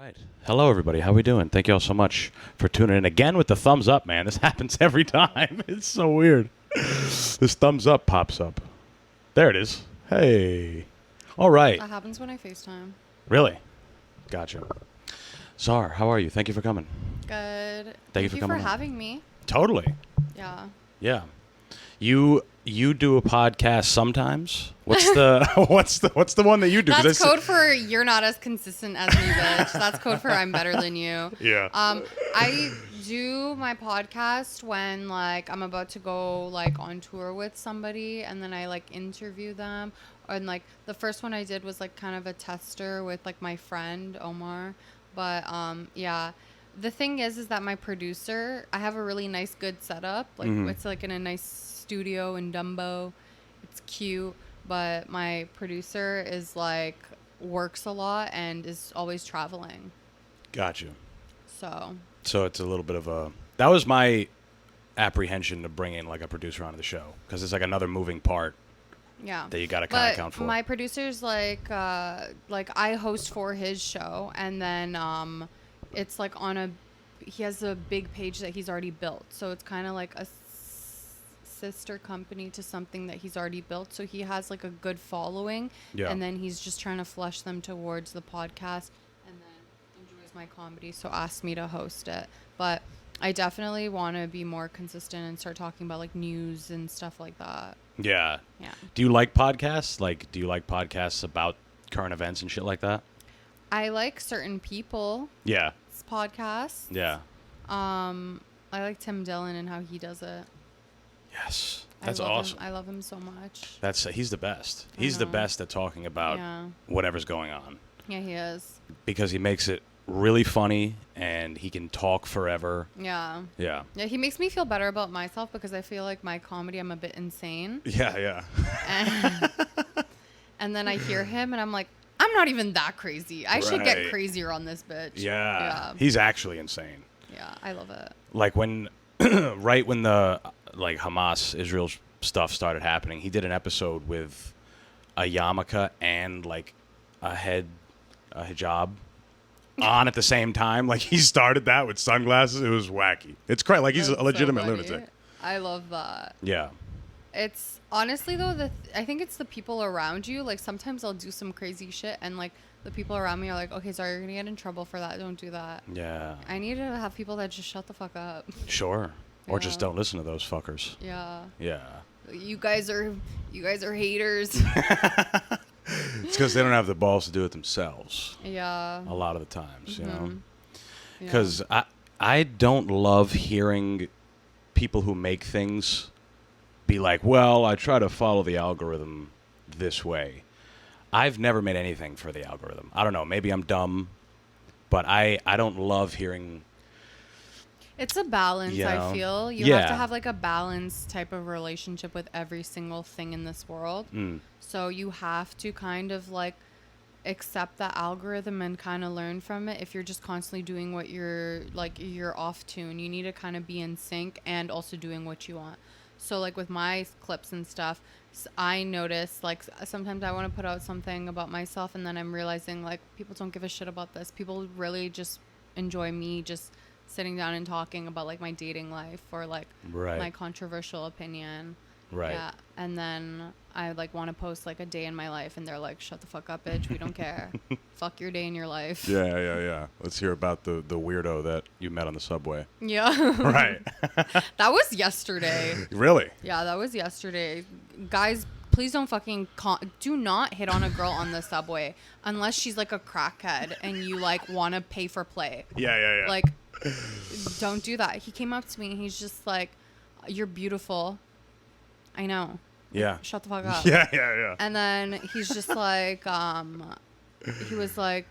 right. Hello, everybody. How we doing? Thank you all so much for tuning in again with the thumbs up, man. This happens every time. It's so weird. This thumbs up pops up. There it is. Hey. All right. That happens when I FaceTime. Really? Gotcha. Czar, how are you? Thank you for coming. Good. Thank you for coming on. having me. Totally. Yeah. Yeah. You do a podcast sometimes? What's the what's the one that you do? That's code for you're not as consistent as me, bitch. That's code for I'm better than you. Yeah. I do my podcast when like I'm about to go like on tour with somebody and then I like interview them. And like the first one I did was like kind of a tester with like my friend Omar. But yeah. The thing is that my producer, I have a really nice good setup. Like it's like in a nice studio in Dumbo. It's cute. But my producer is like works a lot and is always traveling. Gotcha. So it's a little bit of a... That was my apprehension to bring in like a producer onto the show because it's like another moving part. Yeah. That you got to kind of account for. My producer's like I host for his show and then it's like he has a big page that he's already built. So it's kind of like a sister company to something that he's already built. So he has like a good following. Yeah. And then he's just trying to flush them towards the podcast and then enjoys my comedy. So asked me to host it. But I definitely want to be more consistent and start talking about like news and stuff like that. Yeah. Yeah. Do you like podcasts? Like, do you like podcasts about current events and shit like that? I like certain people. Yeah. Podcasts. Yeah. I like Tim Dillon and how he does it. Yes. That's awesome. I love him so much. He's the best. He's the best at talking about whatever's going on. Yeah, he is. Because he makes it really funny and he can talk forever. Yeah. Yeah. Yeah, he makes me feel better about myself because I feel like my comedy, I'm a bit insane. Yeah. And then I hear him and I'm like, I'm not even that crazy. I should get crazier on this bitch. Yeah. He's actually insane. Yeah, I love it. Like when, right when the like Hamas Israel stuff started happening, he did an episode with a yarmulke and like a hijab on at the same time. Like he started that with sunglasses. It was wacky. It's crazy. Like he's a legitimate lunatic. I love that. Yeah. It's honestly though I think it's the people around you. Like sometimes I'll do some crazy shit and like the people around me are like, okay, sorry, you're gonna get in trouble for that. Don't do that. Yeah. I need to have people that just shut the fuck up. Sure. Or just don't listen to those fuckers. Yeah. Yeah. You guys are haters. It's because they don't have the balls to do it themselves. Yeah. A lot of the times, you know. Because I don't love hearing people who make things be like, well, I try to follow the algorithm this way. I've never made anything for the algorithm. I don't know. Maybe I'm dumb, but I don't love hearing. It's a balance, I feel. You have to have like a balanced type of relationship with every single thing in this world. So you have to kind of like accept the algorithm and kind of learn from it. If you're just constantly doing what you're off tune, you need to kind of be in sync and also doing what you want. So like with my clips and stuff, I notice like sometimes I want to put out something about myself and then I'm realizing like people don't give a shit about this. People really just enjoy me just sitting down and talking about like my dating life or like my controversial opinion. Right. Yeah. And then I like want to post like a day in my life and they're like, shut the fuck up, bitch. We don't care. Fuck your day in your life. Yeah. Let's hear about the weirdo that you met on the subway. Yeah. Right. That was yesterday. Really? Yeah, that was yesterday. Guys, please don't fucking do not hit on a girl on the subway unless she's like a crackhead and you like want to pay for play. Yeah. Like, don't do that. He came up to me and he's just like, you're beautiful. I know. Yeah. Shut the fuck up. Yeah. And then he's just like, he was like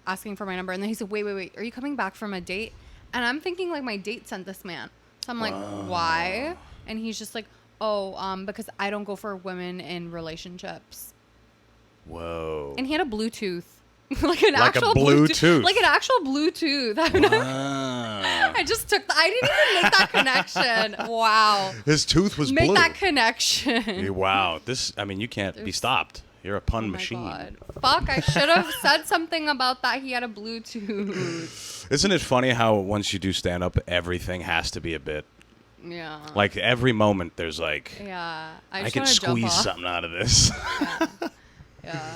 asking for my number. And then he said, wait. Are you coming back from a date? And I'm thinking like my date sent this man. So I'm like, why? And he's just like, because I don't go for women in relationships. Whoa. And he had a Bluetooth. like an actual Bluetooth. Like an actual Bluetooth. Wow. I just took I didn't even make that connection. Wow. His tooth was blue. Make that connection. Wow. You can't be stopped. You're a pun machine. God. Fuck, I should have said something about that. He had a Bluetooth. Isn't it funny how once you do stand-up, everything has to be a bit? Yeah. Like, every moment there's like... Yeah. I can squeeze something out of this. Yeah.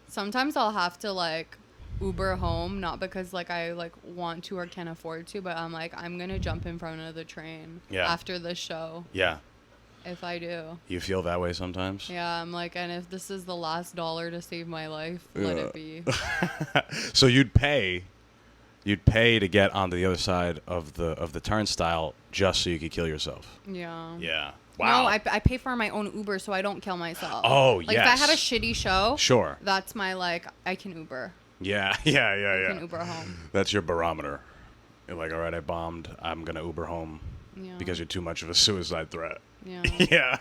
Sometimes I'll have to, like, Uber home, not because, like, I, like, want to or can afford to, but I'm like, I'm going to jump in front of the train after the show. Yeah. If I do. You feel that way sometimes? Yeah, I'm like, and if this is the last dollar to save my life, let it be. So you'd pay to get onto the other side of the turnstile just so you could kill yourself. Yeah. Yeah. Wow. No, I pay for my own Uber so I don't kill myself. Oh, like, if I had a shitty show, sure. That's my, like, I can Uber. Yeah. I can Uber home. That's your barometer. You're like, all right, I bombed. I'm going to Uber home because you're too much of a suicide threat. Yeah. Yeah.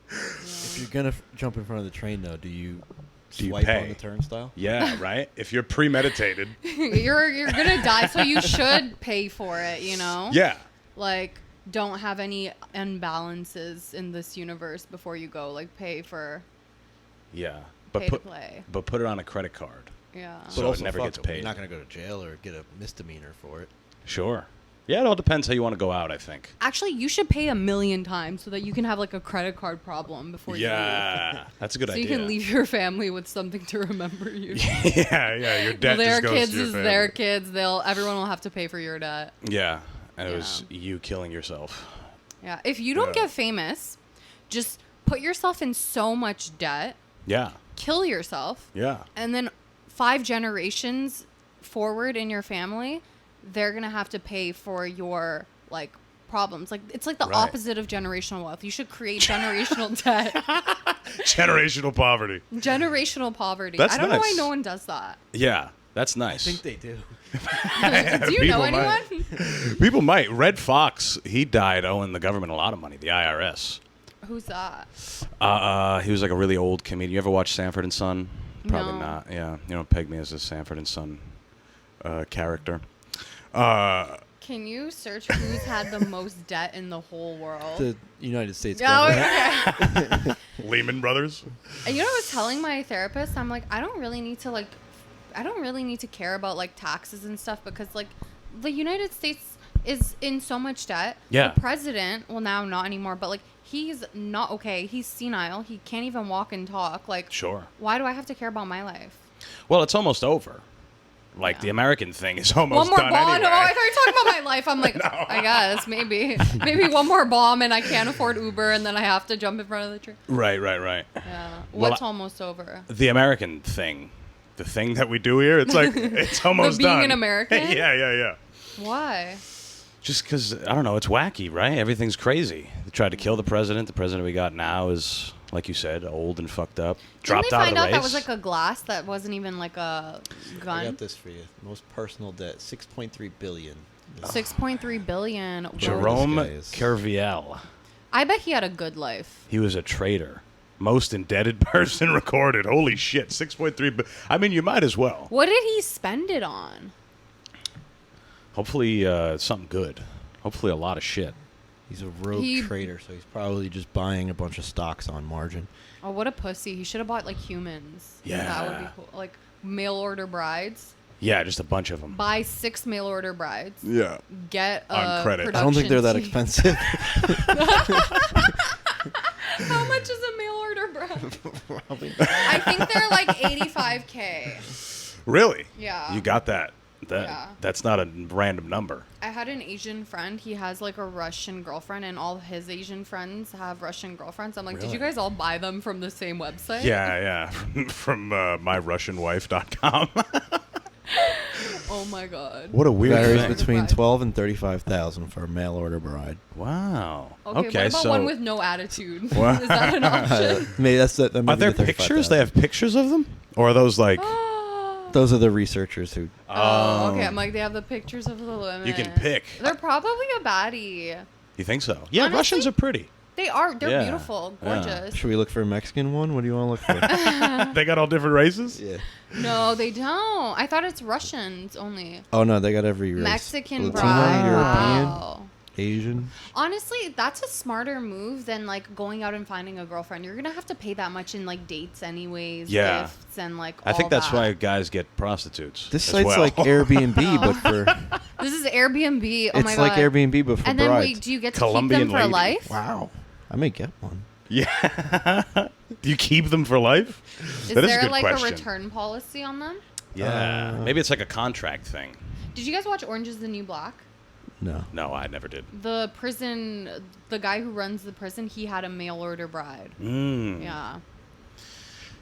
If you're going to jump in front of the train, though, do you swipe on the turnstile? Yeah, right? If you're premeditated. You're going to die, so you should pay for it, you know? Yeah. Like, don't have any imbalances in this universe before you go. Like, pay for... Yeah. Pay to play. But put it on a credit card. Yeah. So also, it never gets paid. You're not going to go to jail or get a misdemeanor for it. Sure. Yeah, it all depends how you want to go out, I think. Actually, you should pay 1,000,000 times so that you can have, like, a credit card problem before you leave. Yeah, that's a good idea. So you can leave your family with something to remember you. Yeah, your debt just goes to your family. Their kids. Everyone will have to pay for your debt. Yeah, and it was you killing yourself. Yeah, if you don't get famous, just put yourself in so much debt. Yeah. Kill yourself. Yeah. And then 5 generations forward in your family, they're going to have to pay for your, like, problems. Like, it's like the opposite of generational wealth. You should create generational debt. Generational poverty. Generational poverty. That's I don't nice. know why no one does that. Yeah, that's nice. I think they do. Do you know anyone? People might. Red Fox, he died owing the government a lot of money, the IRS. Who's that? He was like a really old comedian. You ever watch Sanford and Son? Probably No. not. Yeah, you don't peg me as a Sanford and Son character. Can you search who's had the most debt in the whole world? The United States government. government. Okay. Lehman Brothers. And you know, I was telling my therapist, I'm like, I don't really need to care about, like, taxes and stuff because, like, the United States is in so much debt. Yeah. The president, well, now not anymore, but, like, he's not okay. He's senile. He can't even walk and talk. Like, Sure. Why do I have to care about my life? Well, it's almost over. Like, the American thing is almost one more done bomb. anyway. No, I thought you were talking about my life. I'm like, No. I guess, maybe one more bomb and I can't afford Uber and then I have to jump in front of the train. Right. Yeah. Well, What's almost over? The American thing. The thing that we do here, it's like, it's almost being done. an American? Yeah. Why? Just because, I don't know, it's wacky, right? Everything's crazy. They tried to kill the president. The president we got now is, like you said, old and fucked up. Dropped out of the race. Didn't they find out that was like a glass that wasn't even like a gun? I got this for you. Most personal debt, $6.3 billion. 6.3 billion. Jerome Whoa. This guy is- Kerviel. I bet he had a good life. He was a traitor. Most indebted person recorded. Holy shit, 6.3 billion. I mean, you might as well. What did he spend it on? Hopefully something good. Hopefully a lot of shit. He's a rogue trader, so he's probably just buying a bunch of stocks on margin. Oh, what a pussy. He should have bought, like, humans. Yeah. That would be cool. Like, mail order brides. Yeah, just a bunch of them. Buy 6 mail order brides. Yeah. Get a On credit. I don't think they're that team. expensive. How much is a mail order bride? Probably. I think they're like $85K. Really? Yeah. You got that. Yeah. That's not a random number. I had an Asian friend. He has, like, a Russian girlfriend, and all his Asian friends have Russian girlfriends. I'm like, did you guys all buy them from the same website? Yeah. From myrussianwife.com. Oh, my God. What a weird Varies thing. between $12,000 and $35,000 for a mail order bride. Wow. Okay, what about one with no attitude? Wow. Is that an option? Maybe that Are there pictures? They have pictures of them? Or are those like... Those are the researchers who... Oh, okay. I'm like, they have the pictures of the women. You can pick. They're probably a baddie. You think so? Yeah, Honestly, Russians are pretty. They are. They're Yeah. beautiful. Yeah. Gorgeous. Should we look for a Mexican one? What do you want to look for? They got all different races? Yeah. No, they don't. I thought it's Russians only. Oh, no, they got every race. Mexican Latino, bride. European. Wow. Asian. Honestly, that's a smarter move than like going out and finding a girlfriend. You're gonna have to pay that much in like dates anyways, gifts and like all I think that's that. why guys get prostitutes. This as site's well. like Airbnb, but for This is Airbnb. Oh my it's god. like Airbnb, but for And then brides. wait, do you get to Colombian keep them for lady. life? Wow, I may get one. Yeah. Do you keep them for life? Is That a there good like question. a return policy on them? Yeah. Maybe it's like a contract thing. Did you guys watch Orange is the New Black? No. No, I never did. The guy who runs the prison, he had a mail order bride. Yeah.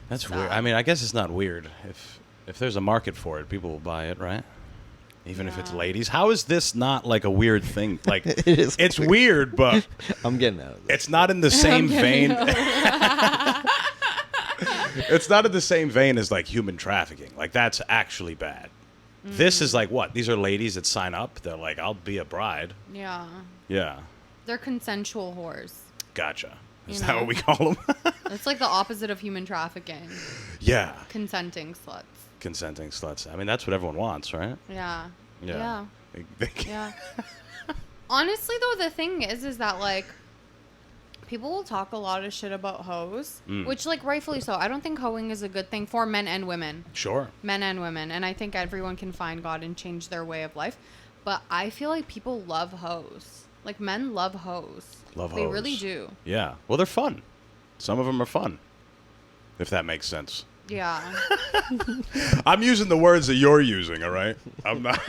That's Sad. weird. I mean, I guess it's not weird. If there's a market for it, people will buy it, right? Even if it's ladies. How is this not like a weird thing? Like It is it's weird, but I'm getting out of this. it's not in the same vein. It's not in the same vein as like human trafficking. Like that's actually bad. This is like what? These are ladies that sign up. They're like, I'll be a bride. Yeah. Yeah. They're consensual whores. Gotcha. Is You that know? what we call them? It's like the opposite of human trafficking. Yeah. Consenting sluts. Consenting sluts. I mean, that's what everyone wants, right? Yeah. Yeah. Yeah. Honestly, though, the thing is that, like, people will talk a lot of shit about hoes, which, like, rightfully so. I don't think hoeing is a good thing for men and women. Sure. Men and women. And I think everyone can find God and change their way of life. But I feel like people love hoes. Like, men love hoes. Love They hoes. really do. Yeah. Well, they're fun. Some of them are fun, if that makes sense. Yeah. I'm using the words that you're using, all right? I'm not.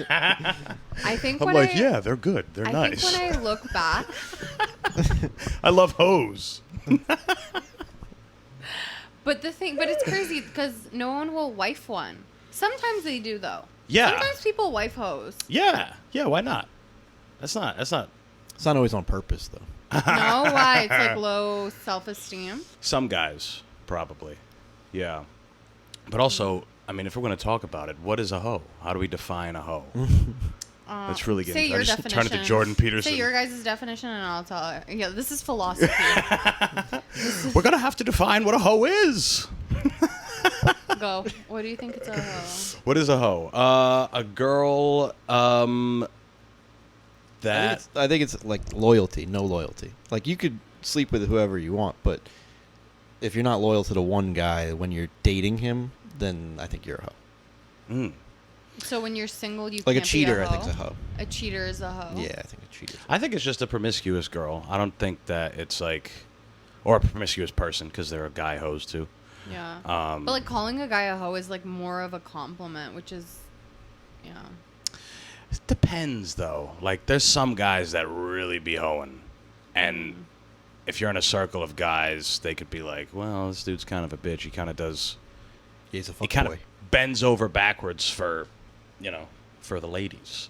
I think I'm when like, yeah, they're good. They're I nice. think when I look back, I love hoes. but it's crazy because no one will wife one. Sometimes they do though. Yeah. Sometimes people wife hoes. Yeah. Yeah, why not? That's not. It's not always on purpose, though. No, why? It's like low self-esteem. Some guys, probably. Yeah. But also, I mean, if we're going to talk about it, what is a hoe? How do we define a hoe? That's really Say getting. your I just definition. turn it to Jordan Peterson. Say your guys' definition, and I'll tell it. Yeah, this is philosophy. We're going to have to define what a hoe is. Go. What do you think it's a hoe? What is a hoe? A girl that I think it's like loyalty, no loyalty. Like you could sleep with whoever you want, but if you're not loyal to the one guy when you're dating him, then I think you're a hoe. So when you're single, you Like can't a cheater, be a I hoe? think's a hoe. A cheater is a hoe. Yeah, I think a cheater. I think it's just a promiscuous girl. I don't think that it's like, or a promiscuous person because there are guy hoes too. Yeah. But like calling a guy a hoe is like more of a compliment, which is, yeah. It depends though. Like there's some guys that really be hoeing, and if you're in a circle of guys, they could be like, well, this dude's kind of a bitch. He kind of does. He's a He fuck kind boy. of bends over backwards for, for the ladies,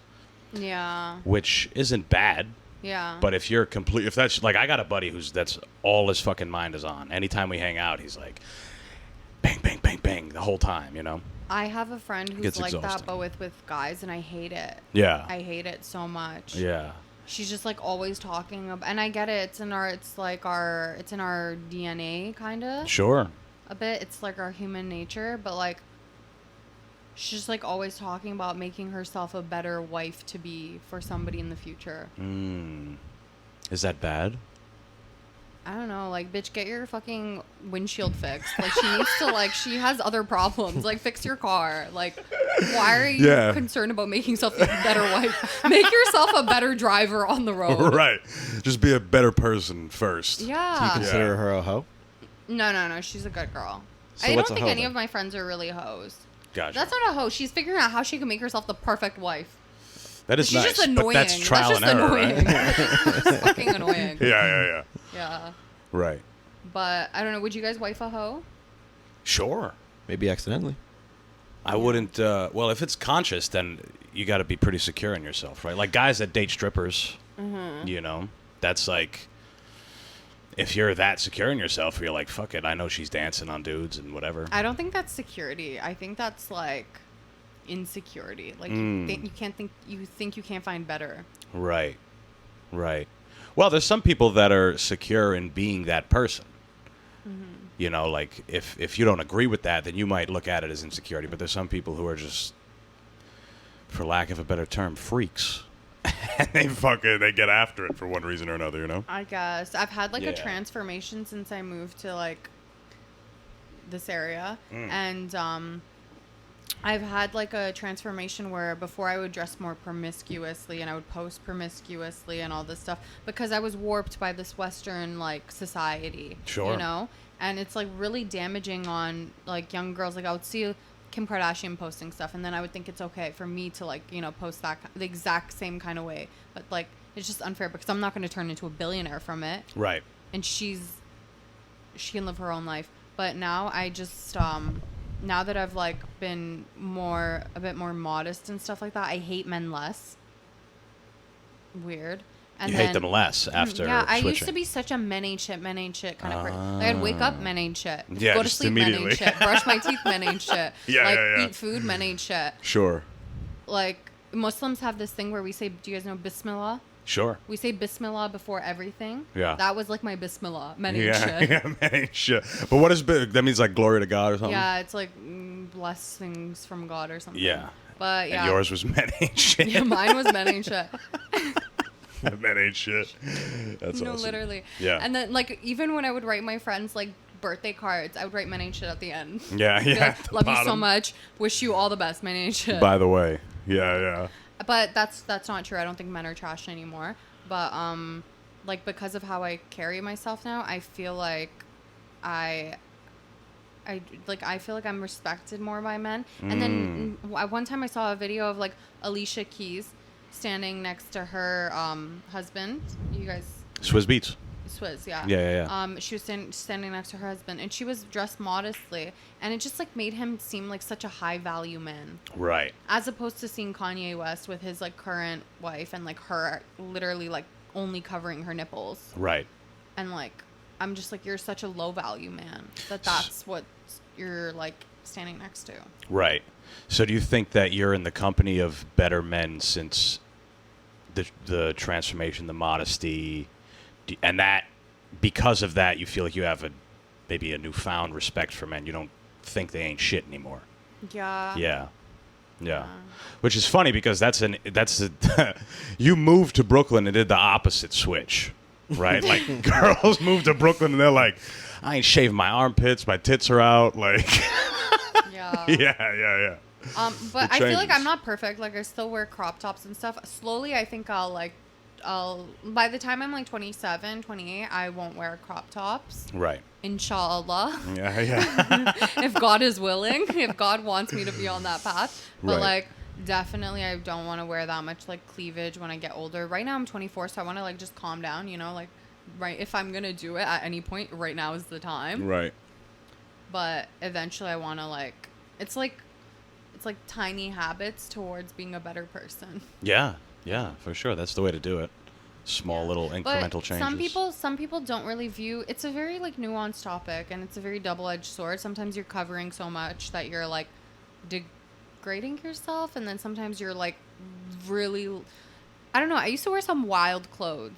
Yeah. which isn't bad. Yeah. But if you're if that's like, I got a buddy that's all his fucking mind is on. Anytime we hang out, he's like, bang, bang, bang, bang, the whole time, I have a friend who's Gets like exhausting. that, but with guys, and I hate it. Yeah. I hate it so much. Yeah. She's just like always talking about, and I get it. It's in our DNA kind of. Sure. A bit. It's like our human nature, but like she's just like always talking about making herself a better wife to be for somebody in the future. Is that bad? I don't know, like, bitch, get your fucking windshield fixed. Like, she needs to, like, she has other problems. Like, fix your car. Like, why are you concerned about making yourself a better wife? Make yourself a better driver on the road. Right. Just be a better person first. Yeah. Do you consider her a hoe? No. She's a good girl. So I don't what's a think hoe any then? of my friends are really hoes. Gotcha. That's not a hoe. She's figuring out how she can make herself the perfect wife. That is She's nice, just annoying. but that's trial and error, annoying. right? It's fucking annoying. Yeah. Yeah. Right. But, I don't know, would you guys wife a hoe? Sure. Maybe accidentally. I wouldn't. Well, if it's conscious, then you got to be pretty secure in yourself, right? Like guys that date strippers, that's like, if you're that secure in yourself, you're like, fuck it, I know she's dancing on dudes and whatever. I don't think that's security. I think that's like insecurity. Like you think you can't find better. Right. Well, there's some people that are secure in being that person. Like if you don't agree with that, then you might look at it as insecurity. But there's some people who are just, for lack of a better term, freaks. and they get after it for one reason or another, you know? I guess. I've had like a transformation since I moved to like this area. And I've had like a transformation where before I would dress more promiscuously and I would post promiscuously and all this stuff because I was warped by this Western like society. Sure. You know? And it's like really damaging on like young girls. Like I would see Kim Kardashian posting stuff and then I would think it's okay for me to like, you know, post that the exact same kind of way. But like it's just unfair because I'm not going to turn into a billionaire from it. Right. And she can live her own life. But now I just now that I've like been a bit more modest and stuff like that, I hate men less. Weird. And you hate them less after I switching. used to be such a men ain't shit kind of person. Like I'd wake up, men ain't shit. Yeah, go to sleep, men ain't shit. Brush my teeth, men ain't shit. Eat food, men ain't shit. Sure. Like Muslims have this thing where we say, do you guys know Bismillah? Sure. We say Bismillah before everything. Yeah. That was like my Bismillah. Men ain't shit. Yeah, men ain't shit. But what is that means like glory to God or something? Yeah, it's like blessings from God or something. Yeah. But yeah. And yours was men ain't shit. Yeah, mine was men ain't shit. Men ain't shit. That's no, awesome. Literally. Yeah. And then like even when I would write my friends like birthday cards, I would write men ain't shit at the end. Yeah, Like, love you so much. Wish you all the best, men ain't shit. By the way. Yeah. But that's not true. I don't think men are trash anymore. But like because of how I carry myself now, I feel like I feel like I'm respected more by men. And then one time I saw a video of like Alicia Keys standing next to her husband. You guys Swizz Beatz. Swizz, yeah. Yeah. She was standing next to her husband, and she was dressed modestly, and it just like made him seem like such a high value man. Right. As opposed to seeing Kanye West with his like current wife and like her literally like only covering her nipples. Right. And like I'm just like, you're such a low value man. That's what you're like standing next to. Right. So do you think that you're in the company of better men since the transformation, the modesty, and that because of that you feel like you have maybe a newfound respect for men? You don't think they ain't shit anymore. Yeah. Yeah. Which is funny because you moved to Brooklyn and did the opposite switch, right? Like girls move to Brooklyn and they're like, I ain't shaving my armpits, my tits are out, like. Yeah. But I feel like I'm not perfect. Like I still wear crop tops and stuff. Slowly, I think I'll by the time I'm like 27, 28, I won't wear crop tops. Right. Inshallah. Yeah. If God is willing, if God wants me to be on that path. But right. like definitely I don't want to wear that much like cleavage when I get older. Right now I'm 24, so I want to like just calm down, you know, like right if I'm going to do it at any point, right now is the time. Right. But eventually I want to like it's like tiny habits towards being a better person. Yeah, for sure. That's the way to do it. Small little incremental changes. Some people don't really view it's a very like nuanced topic and it's a very double-edged sword. Sometimes you're covering so much that you're like degrading yourself, and then sometimes you're like really I don't know. I used to wear some wild clothes,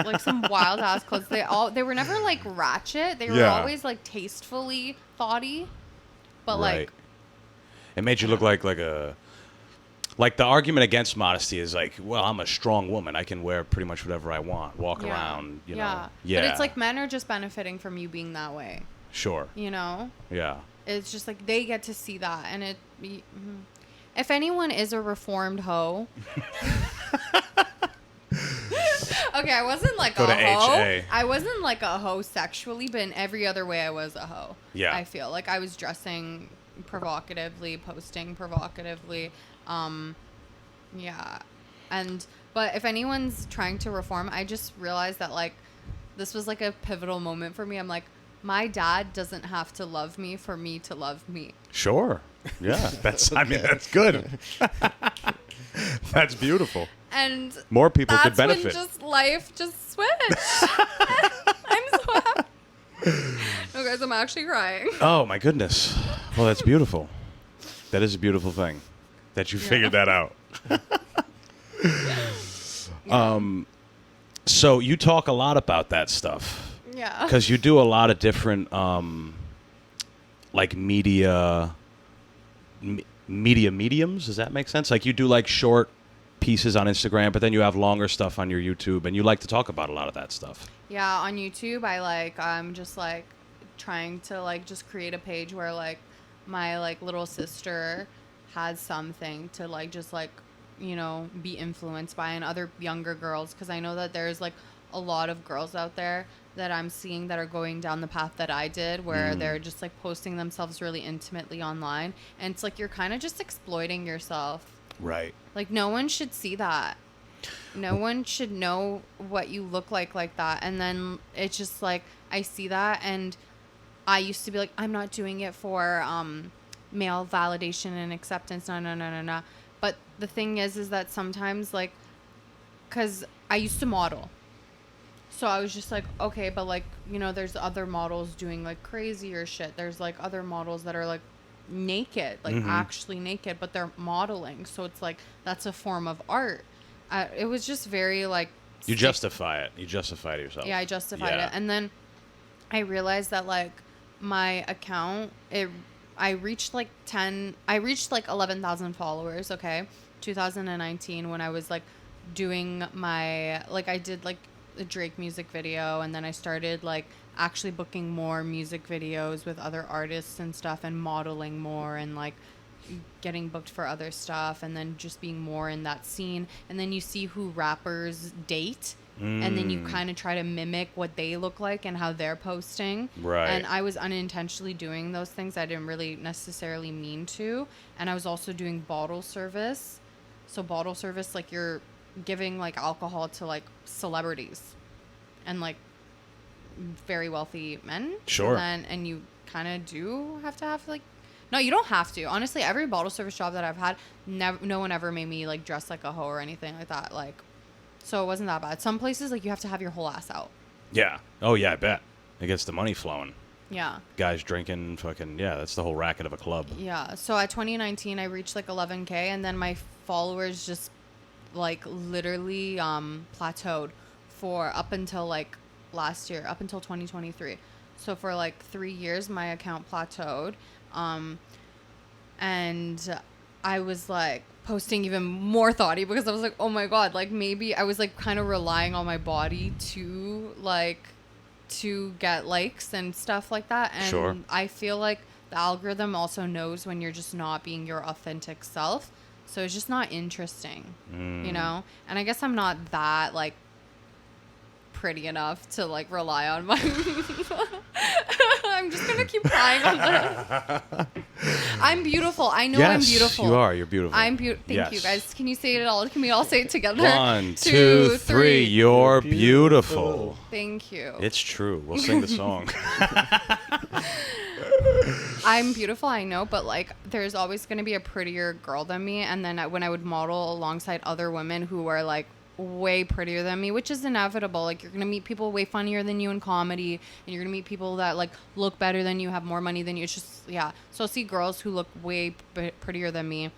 like some wild ass clothes. They were never like ratchet. They were always like tastefully thoughty, but right. It made you look like the argument against modesty is like, well, I'm a strong woman. I can wear pretty much whatever I want, walk around, you know. Yeah. But it's like men are just benefiting from you being that way. Sure. You know? Yeah. It's just like they get to see that, and if anyone is a reformed hoe. Okay, I wasn't like a hoe. HA. I wasn't like a hoe sexually, but in every other way I was a hoe. Yeah. I feel like I was dressing provocatively, posting provocatively. Yeah. But if anyone's trying to reform, I just realized that like this was like a pivotal moment for me. I'm like, my dad doesn't have to love me for me to love me. Sure. Yeah. That's good. That's beautiful. And more people could benefit. That's when just life just switched. I'm so happy. No, guys, I'm actually crying. Oh, my goodness. Well, that's beautiful. That is a beautiful thing that you figured that out. So you talk a lot about that stuff. Yeah. Because you do a lot of different, like media mediums. Does that make sense? Like you do like short pieces on Instagram, but then you have longer stuff on your YouTube, and you like to talk about a lot of that stuff. Yeah, on YouTube, I'm just like trying to like just create a page where like my like little sister has something to like just like, you know, be influenced by, and other younger girls, because I know that there's like a lot of girls out there that I'm seeing that are going down the path that I did, where they're just like posting themselves really intimately online, and it's like you're kind of just exploiting yourself. Right. Like no one should see that. No one should know what you look like that. And then it's just like I see that, and I used to be like, I'm not doing it for male validation and acceptance. No. But the thing is that sometimes, like, because I used to model. So I was just like, okay, but like, you know, there's other models doing like crazier shit. There's like other models that are like naked, like actually naked, but they're modeling. So it's like, that's a form of art. It was just very like... You justify it. You justify it yourself. Yeah, I justified it. And then I realized that like my account, I reached like 11,000 followers, okay? 2019, when I was like doing my, like I did like a Drake music video, and then I started like actually booking more music videos with other artists and stuff, and modeling more, and like getting booked for other stuff, and then just being more in that scene. And then you see who rappers date, and then you kind of try to mimic what they look like and how they're posting. Right. And I was unintentionally doing those things. I didn't really necessarily mean to. And I was also doing bottle service. So bottle service, like you're giving like alcohol to like celebrities and like very wealthy men. Sure. And you kind of do have to have like... No, you don't have to. Honestly, every bottle service job that I've had, no one ever made me like dress like a hoe or anything like that. Like, so it wasn't that bad. Some places, like, you have to have your whole ass out. Yeah. Oh, yeah, I bet. It gets the money flowing. Yeah. Guys drinking, fucking, yeah, that's the whole racket of a club. Yeah. So at 2019, I reached like 11K, and then my followers just like literally plateaued for up until like last year, up until 2023. So for like 3 years, my account plateaued. And I was like posting even more thoughty, because I was like, oh my God, like maybe I was like kind of relying on my body to get likes and stuff like that. And sure. I feel like the algorithm also knows when you're just not being your authentic self. So it's just not interesting, you know? And I guess I'm not that like pretty enough to like rely on my... I'm just going to keep crying on this. I'm beautiful. I know I'm beautiful. Yes, you are. You're beautiful. I'm beautiful. Thank you, guys. Can you say it all? Can we all say it together? 1, 2, 3. You're beautiful. Thank you. It's true. We'll sing the song. I'm beautiful, I know, but like there's always going to be a prettier girl than me. And then when I would model alongside other women who are like way prettier than me, which is inevitable. Like, you're gonna meet people way funnier than you in comedy, and you're gonna meet people that like look better than you, have more money than you. It's just, yeah. So I'll see girls who look way prettier than me,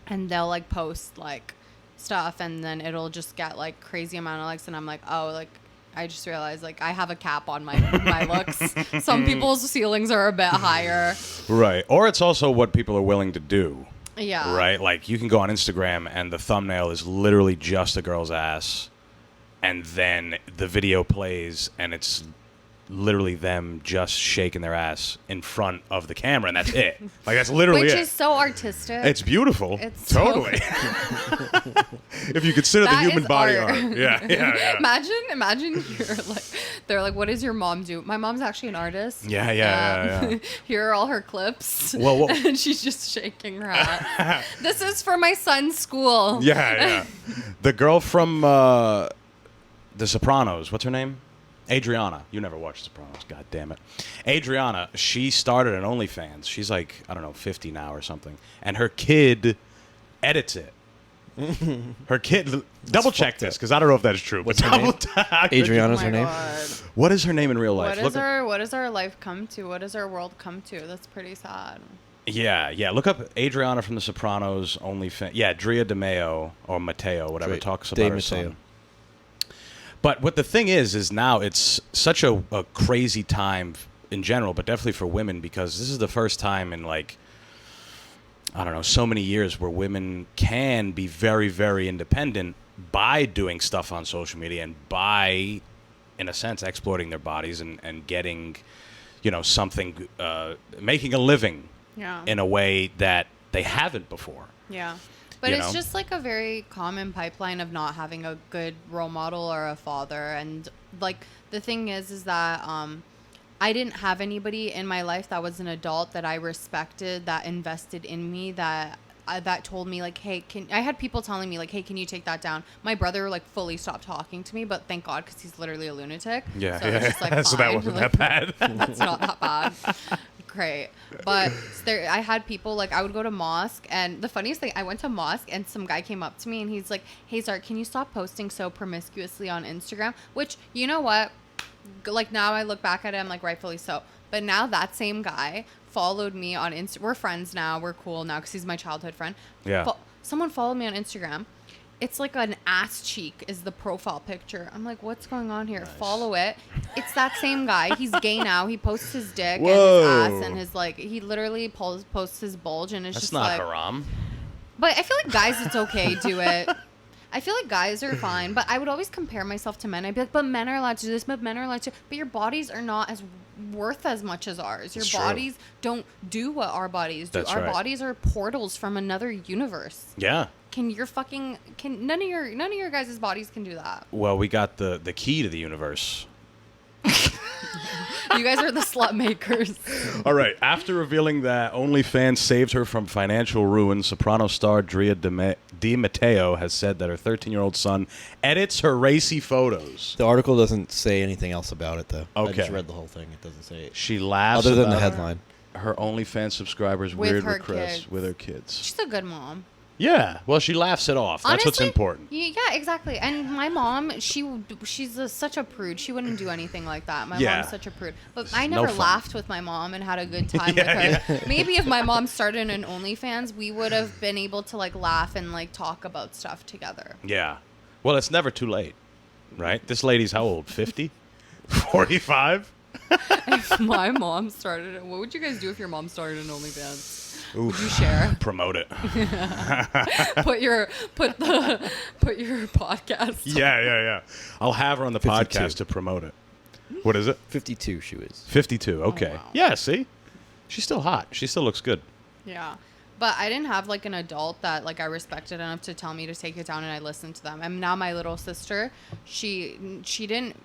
and they'll like post like stuff, and then it'll just get like crazy amount of likes, and I'm like, oh, like I just realized like I have a cap on my looks. Some people's ceilings are a bit higher. Right. Or it's also what people are willing to do. Yeah. Right? Like, you can go on Instagram and the thumbnail is literally just a girl's ass, and then the video plays and it's literally them just shaking their ass in front of the camera, and that's it. Like, that's literally Which it. is so artistic. It's beautiful. It's totally. If you consider the human body art. Yeah. Imagine you're like, they're like, what does your mom do? My mom's actually an artist. Yeah. Here are all her clips. Well, and she's just shaking her ass. This is for my son's school. Yeah. The girl from The Sopranos, what's her name? Adriana. You never watched Sopranos. God damn it. Adriana, she started an OnlyFans. She's like, I don't know, 50 now or something. And her kid edits it. Her kid... Double check this, because I don't know if that's true. What's her name? Adriana's her name? God. What is her name in real life? What does our life come to? What does our world come to? That's pretty sad. Yeah. Look up Adriana from The Sopranos OnlyFans. Yeah, Drea DeMaio, or Matteo, whatever, talks about her son. But what the thing is now it's such a crazy time in general, but definitely for women, because this is the first time in like I don't know, so many years where women can be very, very independent by doing stuff on social media and by, in a sense, exploiting their bodies and getting, something, making a living in a way that they haven't before. Yeah. But it's just like a very common pipeline of not having a good role model or a father. And like the thing is that I didn't have anybody in my life that was an adult that I respected, that invested in me, that told me like, hey, I had people telling me like, hey, can you take that down? My brother like fully stopped talking to me, but thank God, because he's literally a lunatic. Yeah. So it was just, like, So that wasn't that bad. That's not that bad. Great. But I had people like, I would go to mosque, and the funniest thing, I went to mosque and some guy came up to me and he's like, hey Zart, can you stop posting so promiscuously on Instagram? Which, you know what, like now I look back at it, I'm like, rightfully so. But now that same guy followed me on we're friends now, we're cool now because he's my childhood friend. Yeah. Someone followed me on Instagram. It's like an ass cheek is the profile picture. I'm like, what's going on here? Nice. Follow it. It's that same guy. He's gay now. He posts his dick and his ass and his like. He literally posts his bulge and it's That's just not like. haram. But I feel like guys, it's okay. Do it. I feel like guys are fine. But I would always compare myself to men. I'd be like, but men are allowed to do this. But men are allowed to. But your bodies are not as worth as much as ours. Your bodies don't do what our bodies do. That's our right. bodies are portals from another universe. Yeah. None of your guys' bodies can do that. Well, we got the key to the universe. You guys are the slut makers. All right. After revealing that OnlyFans saved her from financial ruin, soprano star Drea Di Matteo has said that her 13-year-old son edits her racy photos. The article doesn't say anything else about it, though. Okay. I just read the whole thing. It doesn't say it. She laughs other than about the headline. Her OnlyFans subscribers' With weird her requests kids. with her kids. She's a good mom. Yeah. Well, she laughs it off. That's Honestly, what's important. Yeah, exactly. And my mom, she's such a prude. She wouldn't do anything like that. My mom's such a prude. But I never laughed with my mom and had a good time with her. Yeah. Maybe if my mom started an OnlyFans, we would have been able to like laugh and like talk about stuff together. Yeah. Well, it's never too late, right? This lady's how old? 50? 45? If my mom started it, what would you guys do if your mom started an OnlyFans? Would you share? Promote it. Put your podcast. Yeah. I'll have her on the 52. podcast to promote it. What is it? 52 she is. 52. Okay. Oh, wow. Yeah, see? She's still hot. She still looks good. Yeah. But I didn't have like an adult that like I respected enough to tell me to take it down, and I listened to them. And now my little sister, she didn't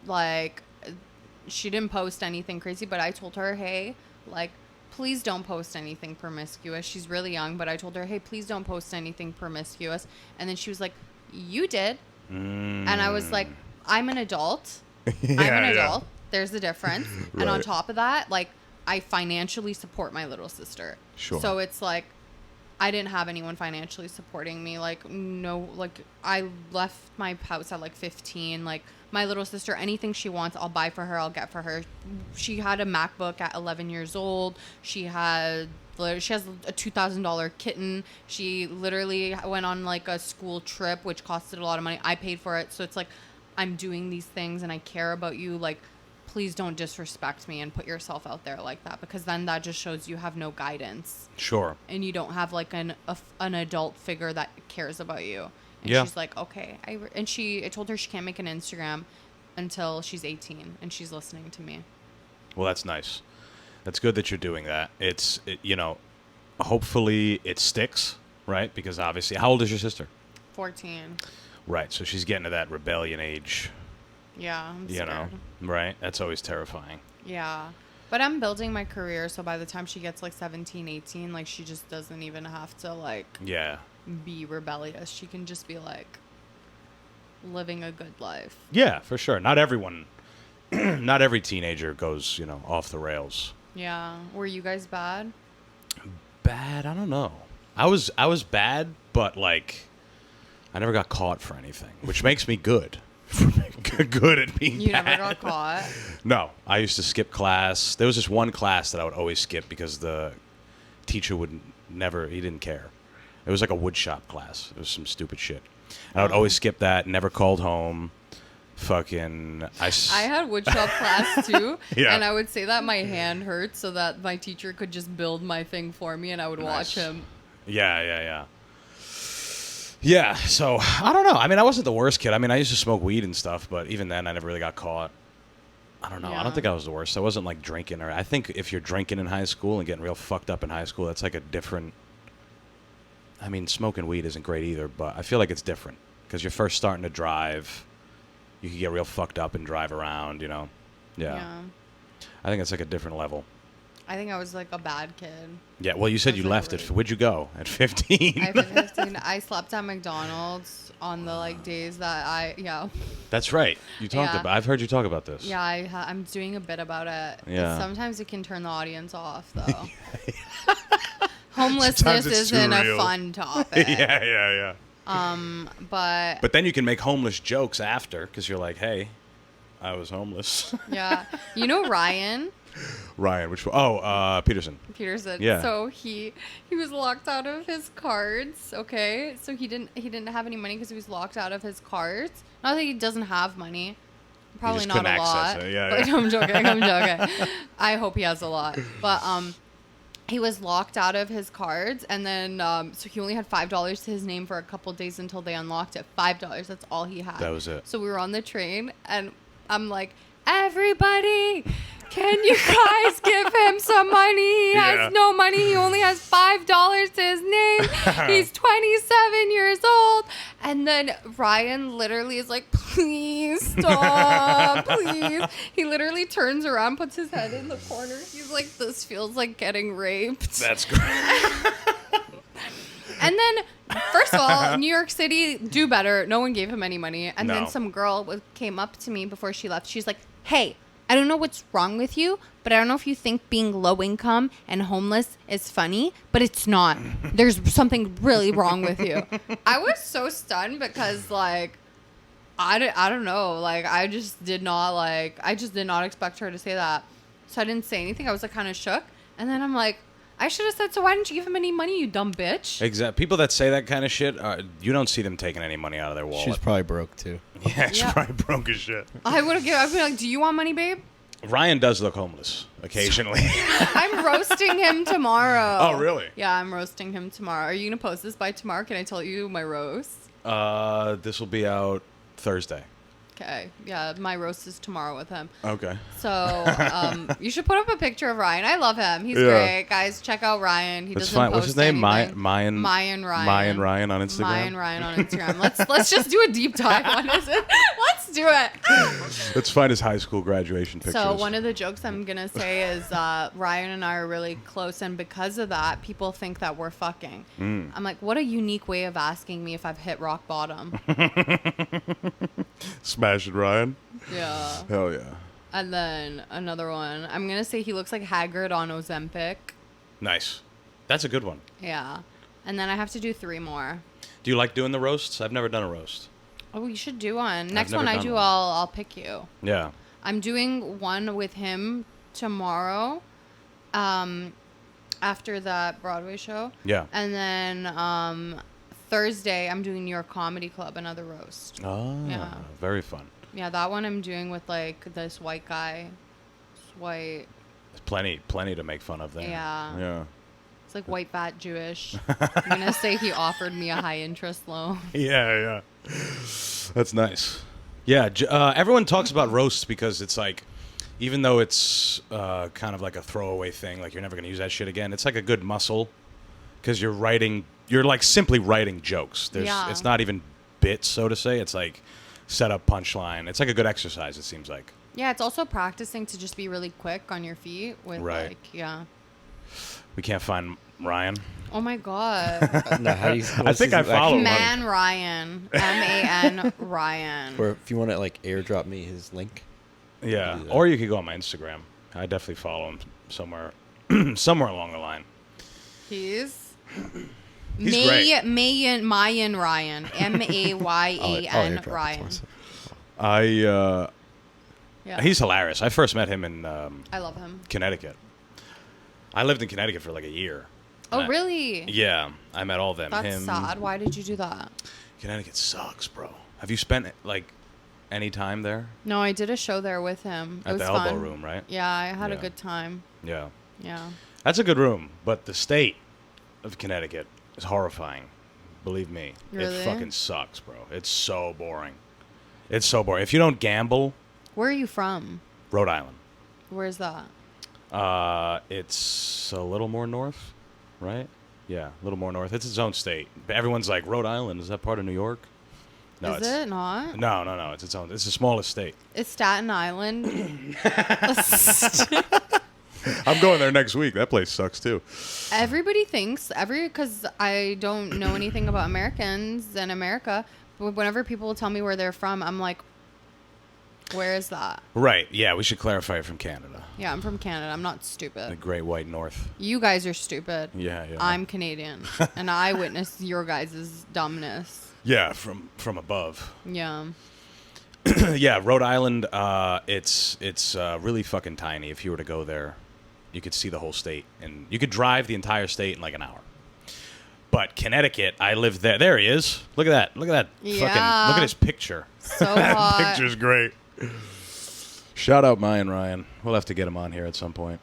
post anything crazy, but I told her, hey, like, please don't post anything promiscuous. She's really young, but I told her, hey, please don't post anything promiscuous. And then she was like, you did. And I was like, I'm an adult. I'm an adult. There's a difference. Right. And on top of that, like, I financially support my little sister. Sure. So it's like, I didn't have anyone financially supporting me. Like, no, like, I left my house at like 15. Like, my little sister, anything she wants, I'll buy for her, I'll get for her. She had a MacBook at 11 years old. She has a $2,000 kitten. She literally went on like a school trip, which costed a lot of money. I paid for it. So it's like, I'm doing these things and I care about you. Like, please don't disrespect me and put yourself out there like that, because then that just shows you have no guidance. Sure. And you don't have like an adult figure that cares about you. And she's like, okay. I told her she can't make an Instagram until she's 18, and she's listening to me. Well, that's nice. That's good that you're doing that. Hopefully it sticks, right? Because obviously, how old is your sister? 14. Right. So she's getting to that rebellion age. Yeah, I'm scared. Right? That's always terrifying. Yeah. But I'm building my career, so by the time she gets like 17, 18, like she just doesn't even have to like be rebellious. She can just be like living a good life. Yeah, for sure. Not everyone, not every teenager goes, off the rails. Yeah. Were you guys bad? Bad? I don't know. I was bad, but like I never got caught for anything, which makes me good. Good at being You bad. never got caught? No. I used to skip class. There was this one class that I would always skip because the teacher he didn't care. It was like a woodshop class. It was some stupid shit. And I would always skip that, never called home. Fucking... I had woodshop class too. Yeah. And I would say that my hand hurt so that my teacher could just build my thing for me and I would watch him. Yeah. Yeah, so, I don't know. I mean, I wasn't the worst kid. I mean, I used to smoke weed and stuff, but even then, I never really got caught. I don't know. Yeah. I don't think I was the worst. I wasn't, like, drinking. I think if you're drinking in high school and getting real fucked up in high school, that's, like, a different... I mean, smoking weed isn't great either, but I feel like it's different. Because you're first starting to drive. You can get real fucked up and drive around, you know? Yeah. I think it's, like, a different level. I think I was like a bad kid. Yeah, well, you said you left it. Where'd you go at 15? I slept at McDonald's on the like days that That's right. You talked about. I've heard you talk about this. Yeah, I'm doing a bit about it. Yeah. Sometimes it can turn the audience off, though. Homelessness isn't a fun topic. Yeah. But then you can make homeless jokes after because you're like, hey, I was homeless. Yeah. You know Ryan? Ryan, which one? Oh, Peterson. Yeah. So he was locked out of his cards. Okay. So he didn't have any money because he was locked out of his cards. Not that he doesn't have money. Probably not a lot. Yeah. I'm joking. I hope he has a lot. But he was locked out of his cards, and then so he only had $5 to his name for a couple days until they unlocked it. $5. That's all he had. That was it. So we were on the train, and I'm like, everybody, can you guys give him some money? He has no money. He only has $5 to his name. He's 27 years old. And then Ryan literally is like, please stop, please. He literally turns around, puts his head in the corner. He's like, this feels like getting raped. That's great. And then, first of all, New York City, do better. No one gave him any money. And then some girl came up to me before she left. She's like, hey, I don't know what's wrong with you, but I don't know if you think being low income and homeless is funny, but it's not. There's something really wrong with you. I was so stunned because, like, I don't know. Like, I just did not expect her to say that. So I didn't say anything. I was, like, kind of shook. And then I'm like, I should have said, so why didn't you give him any money, you dumb bitch? Exactly. People that say that kind of shit, you don't see them taking any money out of their wallet. She's probably broke, too. Yeah, she's probably broke as shit. I'd be like, do you want money, babe? Ryan does look homeless occasionally. I'm roasting him tomorrow. Oh, really? Yeah, I'm roasting him tomorrow. Are you going to post this by tomorrow? Can I tell you my roast? This will be out Thursday. Okay. Yeah, my roast is tomorrow with him. Okay. So, you should put up a picture of Ryan. I love him. He's great. Guys, check out Ryan. He doesn't post What's his name? anything. Mayan Ryan. Mayan Ryan on Instagram. Mayan Ryan on Instagram. Let's just do a deep dive on it. Let's do it. Let's find his high school graduation pictures. So one of the jokes I'm going to say is Ryan and I are really close, and because of that, people think that we're fucking. I'm like, what a unique way of asking me if I've hit rock bottom. Smash it, Ryan. Yeah. Hell yeah. And then another one. I'm going to say he looks like Haggard on Ozempic. Nice. That's a good one. Yeah. And then I have to do 3 more. Do you like doing the roasts? I've never done a roast. Oh, you should do one. Next one I do, I'll pick you. Yeah. I'm doing one with him tomorrow, after that Broadway show. Yeah. And then Thursday, I'm doing New York Comedy Club, another roast. Oh, yeah. Very fun. Yeah, that one I'm doing with, like, this white guy. There's plenty to make fun of there. Yeah. Yeah. It's like white, fat, Jewish. I'm going to say he offered me a high-interest loan. Yeah. That's nice. Yeah, everyone talks about roasts because it's like, even though it's kind of like a throwaway thing, like you're never going to use that shit again, it's like a good muscle because you're like simply writing jokes. It's not even bits, so to say. It's like set up punchline. It's like a good exercise, it seems like. Yeah, it's also practicing to just be really quick on your feet with We can't find Ryan. Oh my god. I think I follow him. Man Ryan. Man Ryan. Or if you want to like airdrop me his link. Yeah. Or you could go on my Instagram. I definitely follow him somewhere along the line. He's great. Mayan Ryan. Mayan Ryan. He's hilarious. I first met him in I love him. Connecticut. I lived in Connecticut for like a year. Oh, really? Yeah. I met all of them. That's sad. Why did you do that? Connecticut sucks, bro. Have you spent like any time there? No, I did a show there with him. It was the fun. Elbow Room, right? Yeah, I had a good time. Yeah. Yeah. That's a good room, but the state of Connecticut is horrifying. Believe me. Really? It fucking sucks, bro. It's so boring. It's so boring. If you don't gamble... Where are you from? Rhode Island. Where's that? It's a little more north, right? Yeah, a little more north. It's its own state. But everyone's like, Rhode Island, is that part of New York? No, Is it not? No. It's its own. It's the smallest state. It's Staten Island. I'm going there next week. That place sucks too. Everybody thinks because I don't know anything about Americans and America. But whenever people tell me where they're from, I'm like, where is that? Right. Yeah, we should clarify it from Canada. Yeah, I'm from Canada. I'm not stupid. The Great White North. You guys are stupid. Yeah. I'm Canadian, and I witnessed your guys' dumbness. Yeah, from above. Yeah. Yeah, Rhode Island. It's really fucking tiny. If you were to go there, you could see the whole state, and you could drive the entire state in like an hour. But Connecticut, I lived there. There he is. Look at that. Look at that. Yeah. Fucking, look at his picture. So That hot. picture's great. Shout out Mayan Ryan. We'll have to get him on here at some point.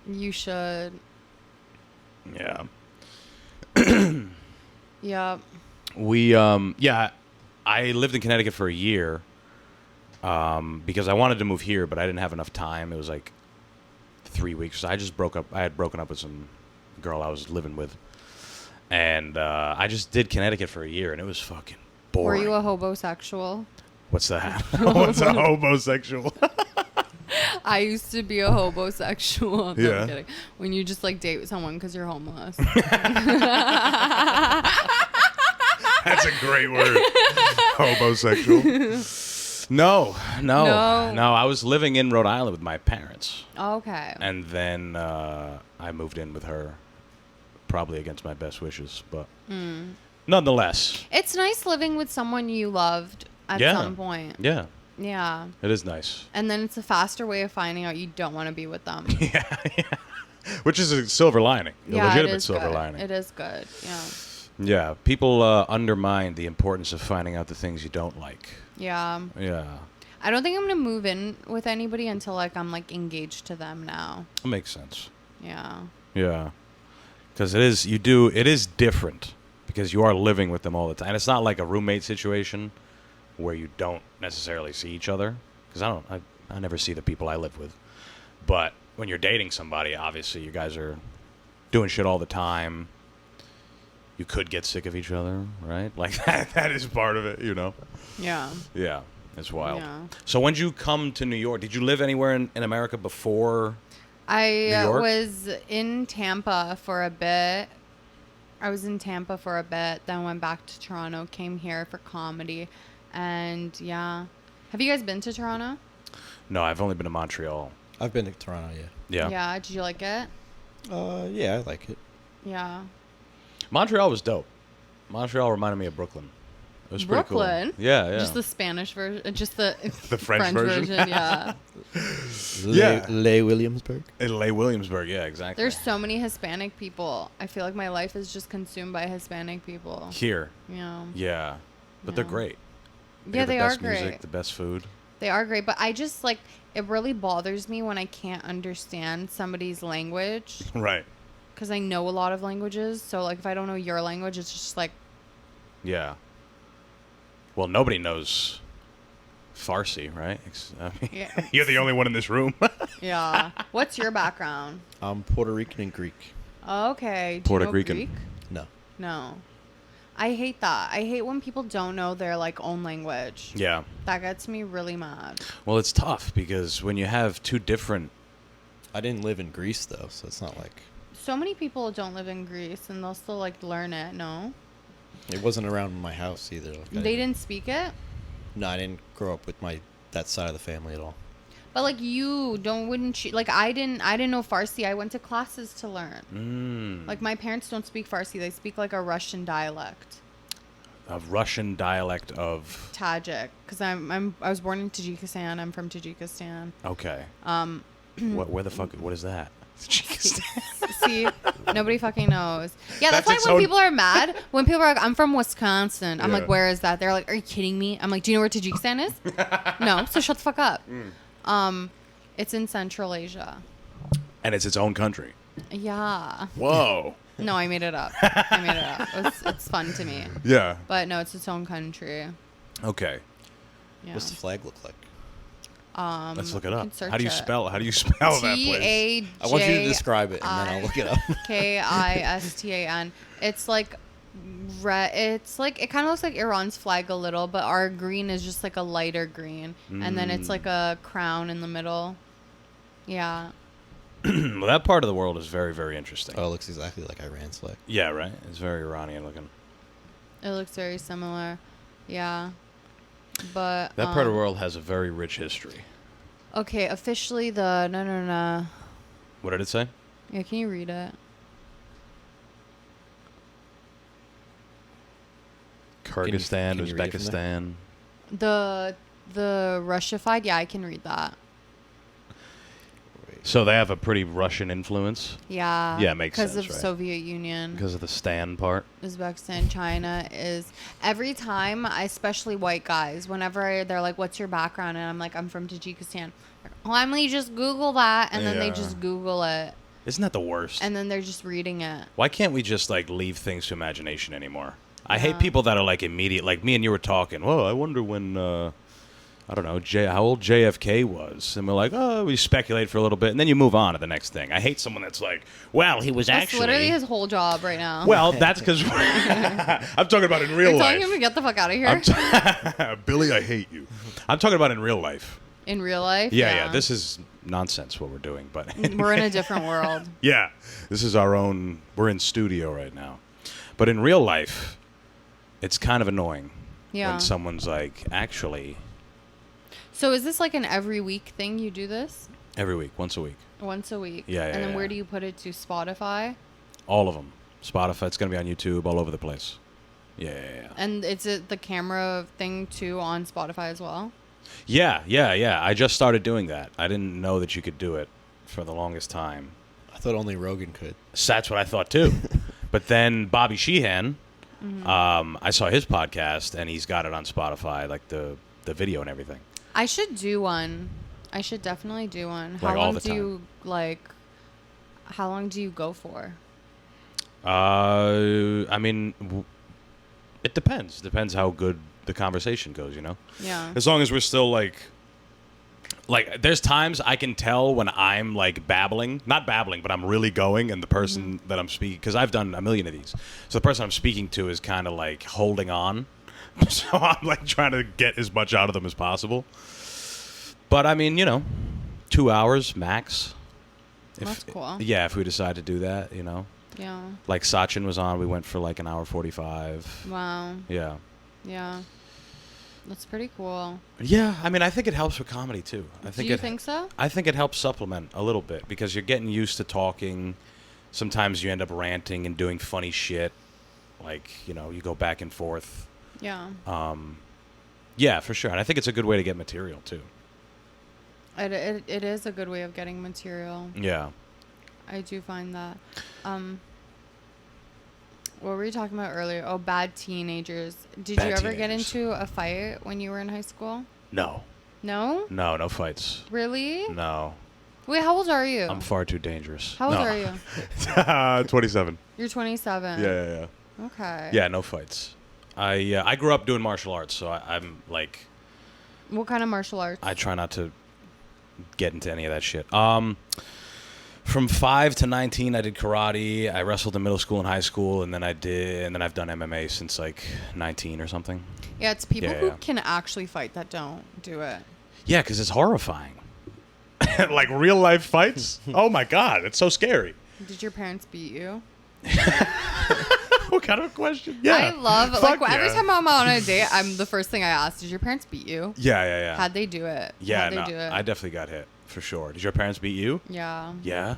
You should. Yeah. Yeah. I lived in Connecticut for a year because I wanted to move here, but I didn't have enough time. It was like 3 weeks. So I just broke up. I had broken up with some girl I was living with. And I just did Connecticut for a year, and it was fucking boring. Were you a hobosexual? What's that? What's a homosexual? I used to be a hobosexual. No, Yeah. I'm kidding. When you just like date someone because you're homeless. That's a great word. Homosexual. No. I was living in Rhode Island with my parents. Okay. And then I moved in with her, probably against my best wishes, but nonetheless. It's nice living with someone you loved at some point. Yeah. Yeah. It is nice. And then it's a faster way of finding out you don't want to be with them. Yeah. Which is a silver lining. A legitimate silver good. lining. It is good. Yeah. Yeah. People undermine the importance of finding out the things you don't like. Yeah. Yeah. I don't think I'm going to move in with anybody until like I'm like engaged to them now. That makes sense. Yeah. Yeah. Because it is different because you are living with them all the time. And it's not like a roommate situation where you don't necessarily see each other. Because I never see the people I live with. But when you're dating somebody, obviously you guys are doing shit all the time. You could get sick of each other, right? Like that is part of it, you know? Yeah. Yeah. It's wild. Yeah. So when did you come to New York? Did you live anywhere in America before? I New York? was in Tampa for a bit. Then went back to Toronto, came here for comedy. And yeah. Have you guys been to Toronto? No, I've only been to Montreal. I've been to Toronto, yeah. Yeah. Yeah. Did you like it? Yeah, I like it. Yeah. Montreal was dope. Montreal reminded me of Brooklyn. It was Brooklyn? pretty cool. Yeah. Just the Spanish version, just the The French version? yeah. Yeah. Lay Williamsburg. In Lay Williamsburg, yeah, exactly. There's so many Hispanic people. I feel like my life is just consumed by Hispanic people. Here. Yeah. Yeah. But they're Yeah. great. Yeah, got they the are best great. music, the best food. They are great, but I just like it really bothers me when I can't understand somebody's language Right. because I know a lot of languages. So like if I don't know your language, it's just like Yeah. Well, nobody knows Farsi, right? I mean, Yeah. you're the only one in this room. yeah. What's your background? I'm Puerto Rican and Greek. Okay. Do Puerto you know Rican. Greek? No. No. I hate that. I hate when people don't know their like own language. Yeah. That gets me really mad. Well, it's tough because when you have two different... I didn't live in Greece, though, so it's not like... So many people don't live in Greece and they'll still like learn it, no? It wasn't around my house either. Like, They didn't speak it? No, I didn't grow up with that side of the family at all. But like wouldn't you like I didn't know Farsi. I went to classes to learn. Like my parents don't speak Farsi. They speak like a Russian dialect. A Russian dialect of... Tajik, because I was born in Tajikistan. I'm from Tajikistan. Okay. Where the fuck... What is that? See, nobody fucking knows. Yeah, that's That's why its when own- people are mad, when people are like, I'm from Wisconsin, I'm Yeah. like, where is that? They're like, are you kidding me? I'm like, do you know where Tajikistan is? No, so shut the fuck up. It's in Central Asia. And it's its own country. Yeah. Whoa. No, I made it up. It's fun to me. Yeah. But no, it's its own country. Okay. Yeah. What's the flag look like? Let's look it up. How do you spell that place? I want you to describe it, and then I'll look it up. Kistan. It's like red. It's like it kind of looks like Iran's flag a little, but our green is just like a lighter green, and then it's like a crown in the middle. Yeah. Well, that part of the world is very, very interesting. Oh, it looks exactly like Iran's flag. Yeah, right. It's very Iranian looking. It looks very similar. Yeah. But that part of the world has a very rich history. Okay, officially no. What did it say? Yeah, can you read it? Kyrgyzstan, Uzbekistan. The Russified, yeah, I can read that. So they have a pretty Russian influence? Yeah. Yeah, it makes sense, because of right? Soviet Union. Because of the Stan part? Uzbekistan, China is... Every time, especially white guys, whenever they're like, what's your background? And I'm like, I'm from Tajikistan. Let me just Google that. And then they just Google it. Isn't that the worst? And then they're just reading it. Why can't we just, like, leave things to imagination anymore? I hate people that are, like, immediate. Like, me and you were talking. Whoa, I wonder when... I don't know, how old JFK was. And we're like, oh, we speculate for a little bit, and then you move on to the next thing. I hate someone that's like, well, he was That's literally his whole job right now. Well, that's because... I'm talking about in real life. You're telling him to get the fuck out of here? Billy, I hate you. I'm talking about in real life. In real life? Yeah. This is nonsense what we're doing, but... We're in a different world. Yeah. This is our own... We're in studio right now. But in real life, it's kind of annoying when someone's like, actually... So is this like an every week thing you do this? Every week, once a week. Once a week. Yeah. And then where do you put it to? Spotify? All of them. Spotify. It's going to be on YouTube, all over the place. Yeah. And is it the camera thing too on Spotify as well? Yeah. I just started doing that. I didn't know that you could do it for the longest time. I thought only Rogan could. So that's what I thought too. But then Bobby Sheehan, I saw his podcast, and he's got it on Spotify, like the video and everything. I should do one. I should definitely do one. Like how all long the do time. you how long do you go for? I mean, it depends. Depends how good the conversation goes, you know? Yeah. As long as we're still like there's times I can tell when I'm like babbling, not babbling, but I'm really going, and the person that I'm speaking, because I've done a million of these, so the person I'm speaking to is kind of like holding on. So I'm like trying to get as much out of them as possible. But I mean, 2 hours max. That's cool. Yeah, if we decide to do that, Yeah. Like Sachin was on, we went for like an hour 45. Wow. Yeah. Yeah. That's pretty cool. Yeah, I mean, I think it helps with comedy too. Do you think so? I think it helps supplement a little bit because you're getting used to talking. Sometimes you end up ranting and doing funny shit. Like, you go back and forth. Yeah. Yeah, for sure. And I think it's a good way to get material too. It is a good way of getting material. Yeah. I do find that. What were you talking about earlier? Oh, bad teenagers. Did you ever get into a fight when you were in high school? No. No? No fights. Really? No. Wait, how old are you? I'm far too dangerous. How old are you? 27. You're 27. Yeah. Okay. Yeah, no fights. I grew up doing martial arts, so I'm like... What kind of martial arts? I try not to get into any of that shit. From 5 to 19, I did karate. I wrestled in middle school and high school, and then I've done MMA since like 19 or something. Yeah, it's people who can actually fight that don't do it. Yeah, because it's horrifying. Like real life fights? Oh my God, it's so scary. Did your parents beat you? What kind of question? Yeah. I love every time I'm on a date, the first thing I ask, did your parents beat you? Yeah. How'd they do it? Yeah, no, I definitely got hit for sure. Did your parents beat you? Yeah. Yeah.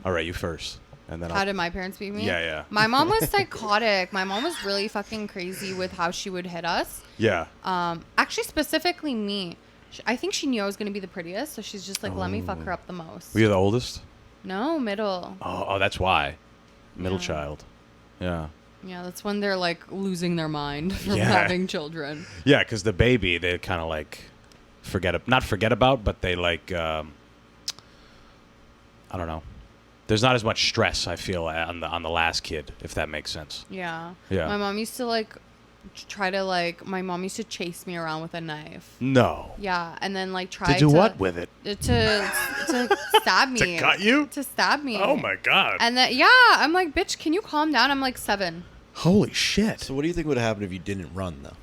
All right, you first, and then how did my parents beat me? Yeah. My mom was psychotic. My mom was really fucking crazy with how she would hit us. Yeah. Actually, specifically me. I think she knew I was gonna be the prettiest, so she's just like, let me fuck her up the most. Were you the oldest? No, middle. Oh, that's why. Middle child. Yeah. Yeah, that's when they're like losing their mind from having children. Yeah, because the baby, they kind of like not forget about, but they like, I don't know. there's not as much stress, I feel, on the last kid, if that makes sense. Yeah. Yeah. My mom used to my mom used to chase me around with a knife. No. Yeah, and then try to do what with it? To stab me. To cut you? To stab me. Oh my God. And then I'm like, bitch, can you calm down? I'm like 7. Holy shit. So what do you think would have happened if you didn't run though?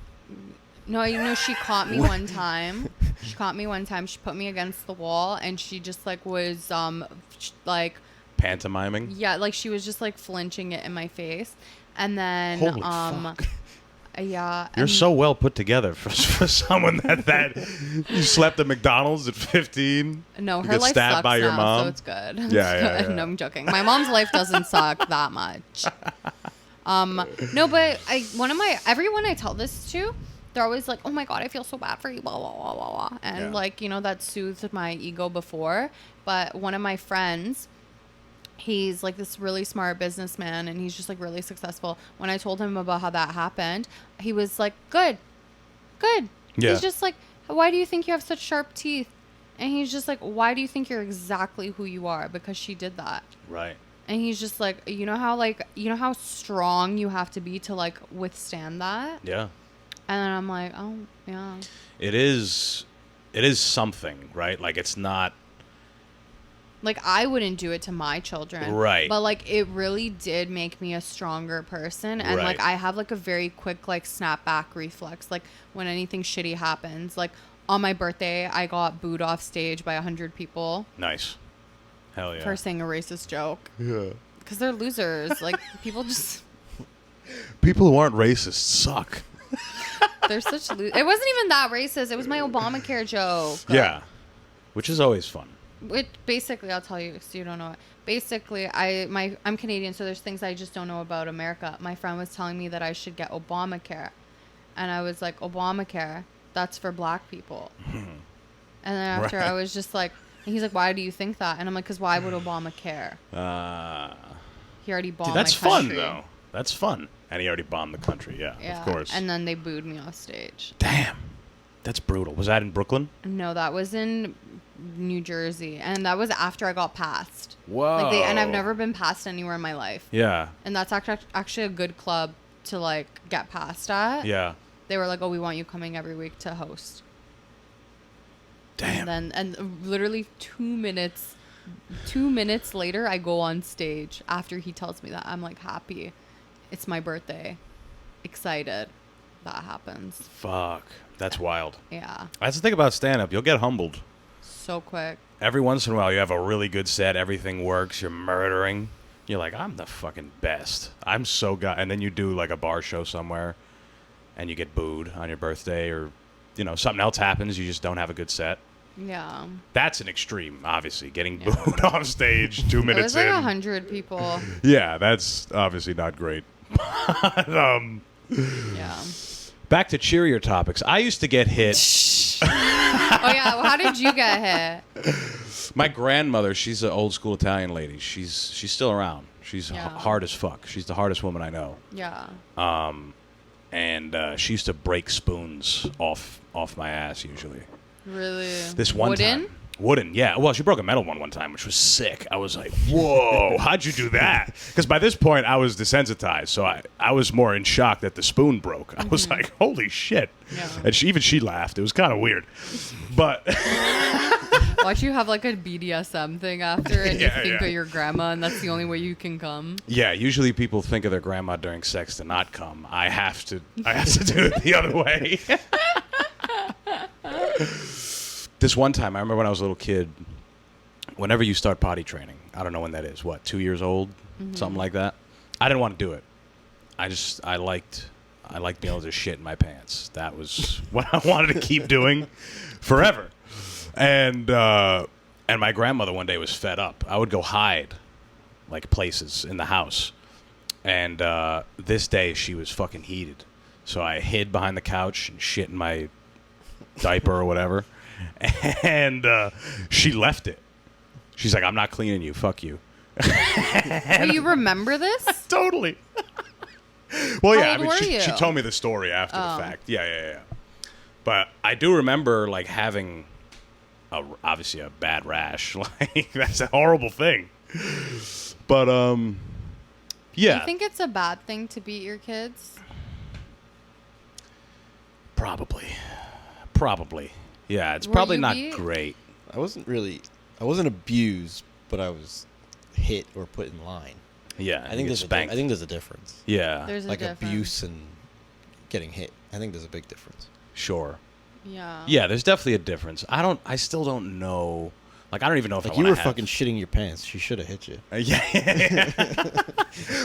No, she caught me one time. She caught me one time. She put me against the wall, and she just was pantomiming. Yeah, she was just flinching it in my face, and then holy fuck. Yeah. You're so well put together for someone that you slept at McDonald's at 15. No, her life sucks stabbed by your mom. so it's good. Yeah. No, I'm joking. My mom's life doesn't suck that much. No, but everyone I tell this to, they're always like, oh my God, I feel so bad for you, blah, blah, blah, blah, blah. And that soothed my ego before. But one of my friends, he's this really smart businessman, and he's just really successful. When I told him about how that happened, he was like, good. Yeah. He's just like, why do you think you have such sharp teeth? And he's just like, why do you think you're exactly who you are? Because she did that. Right. And he's just like, you know how strong you have to be to withstand that? Yeah. And then I'm like, oh yeah. It is something, right? It's not. I wouldn't do it to my children. Right. But, it really did make me a stronger person. And, right. I have, a very quick, snapback reflex. When anything shitty happens. On my birthday, I got booed off stage by 100 people. Nice. Hell yeah. For saying a racist joke. Yeah. Because they're losers. People just... People who aren't racist suck. They're such losers. It wasn't even that racist. It was my Obamacare joke. Yeah. Which is always fun. Which basically, I'll tell you because you don't know it. Basically, I'm Canadian, so there's things I just don't know about America. My friend was telling me that I should get Obamacare, and I was like, Obamacare, that's for black people. And then after, right. I was just like, and he's like, why do you think that? And I'm like, because why would Obama care? He already bombed my country. That's fun though. That's fun, and he already bombed the country. Yeah, of course. And then they booed me off stage. Damn, that's brutal. Was that in Brooklyn? No, that was in New Jersey, and that was after I got passed. Whoa. And I've never been passed anywhere in my life. Yeah. And that's actually a good club to get passed at. Yeah. They were like, oh, we want you coming every week to host. Damn. And literally 2 minutes later, I go on stage after he tells me that. I'm happy. It's my birthday. Excited. That happens. Fuck. That's wild. Yeah. That's the thing about stand-up. You'll get humbled. So quick. Every once in a while, you have a really good set. Everything works. You're murdering. You're like, I'm the fucking best. I'm so good. And then you do a bar show somewhere, and you get booed on your birthday, or something else happens. You just don't have a good set. Yeah. That's an extreme, obviously. Getting booed off stage 2 minutes in. It was 100 people. Yeah, that's obviously not great. Yeah. Back to cheerier topics. I used to get hit. Oh, yeah. Well, how did you get hit? My grandmother, she's an old school Italian lady. She's still around. She's hard as fuck. She's the hardest woman I know. Yeah. And she used to break spoons off my ass usually. Really? This one time. Wooden, yeah. Well, she broke a metal one time, which was sick. I was like, whoa, how'd you do that? Because by this point, I was desensitized, so I was more in shock that the spoon broke. I was like, holy shit. Yeah. And she laughed. It was kind of weird. But... Watch you have a BDSM thing after, and you think of your grandma, and that's the only way you can come. Yeah, usually people think of their grandma during sex to not come. I have to do it the other way. This one time, I remember when I was a little kid, whenever you start potty training, I don't know when that is, 2 years old? Mm-hmm. Something like that. I didn't want to do it. I liked being able to shit in my pants. That was what I wanted to keep doing forever. And my grandmother one day was fed up. I would go hide, places in the house. And this day, she was fucking heated. So I hid behind the couch and shit in my diaper or whatever. And she left it. She's like, I'm not cleaning you. Fuck you. Wait, you remember this? Totally. Well, How yeah. old were you? She told me the story after the fact. Yeah. But I do remember having obviously a bad rash. That's a horrible thing. But yeah. Do you think it's a bad thing to beat your kids? Probably. Yeah, it's Were probably you not beat? great. I wasn't abused, but I was hit or put in line. Yeah, I think there's a difference. Yeah. There's like a difference. abuse and getting hit. I think there's a big difference. Sure. Yeah. Yeah, there's definitely a difference. I still don't know. Like, I don't even know if Like, I you want were to fucking shitting your pants. She should have hit you. Yeah.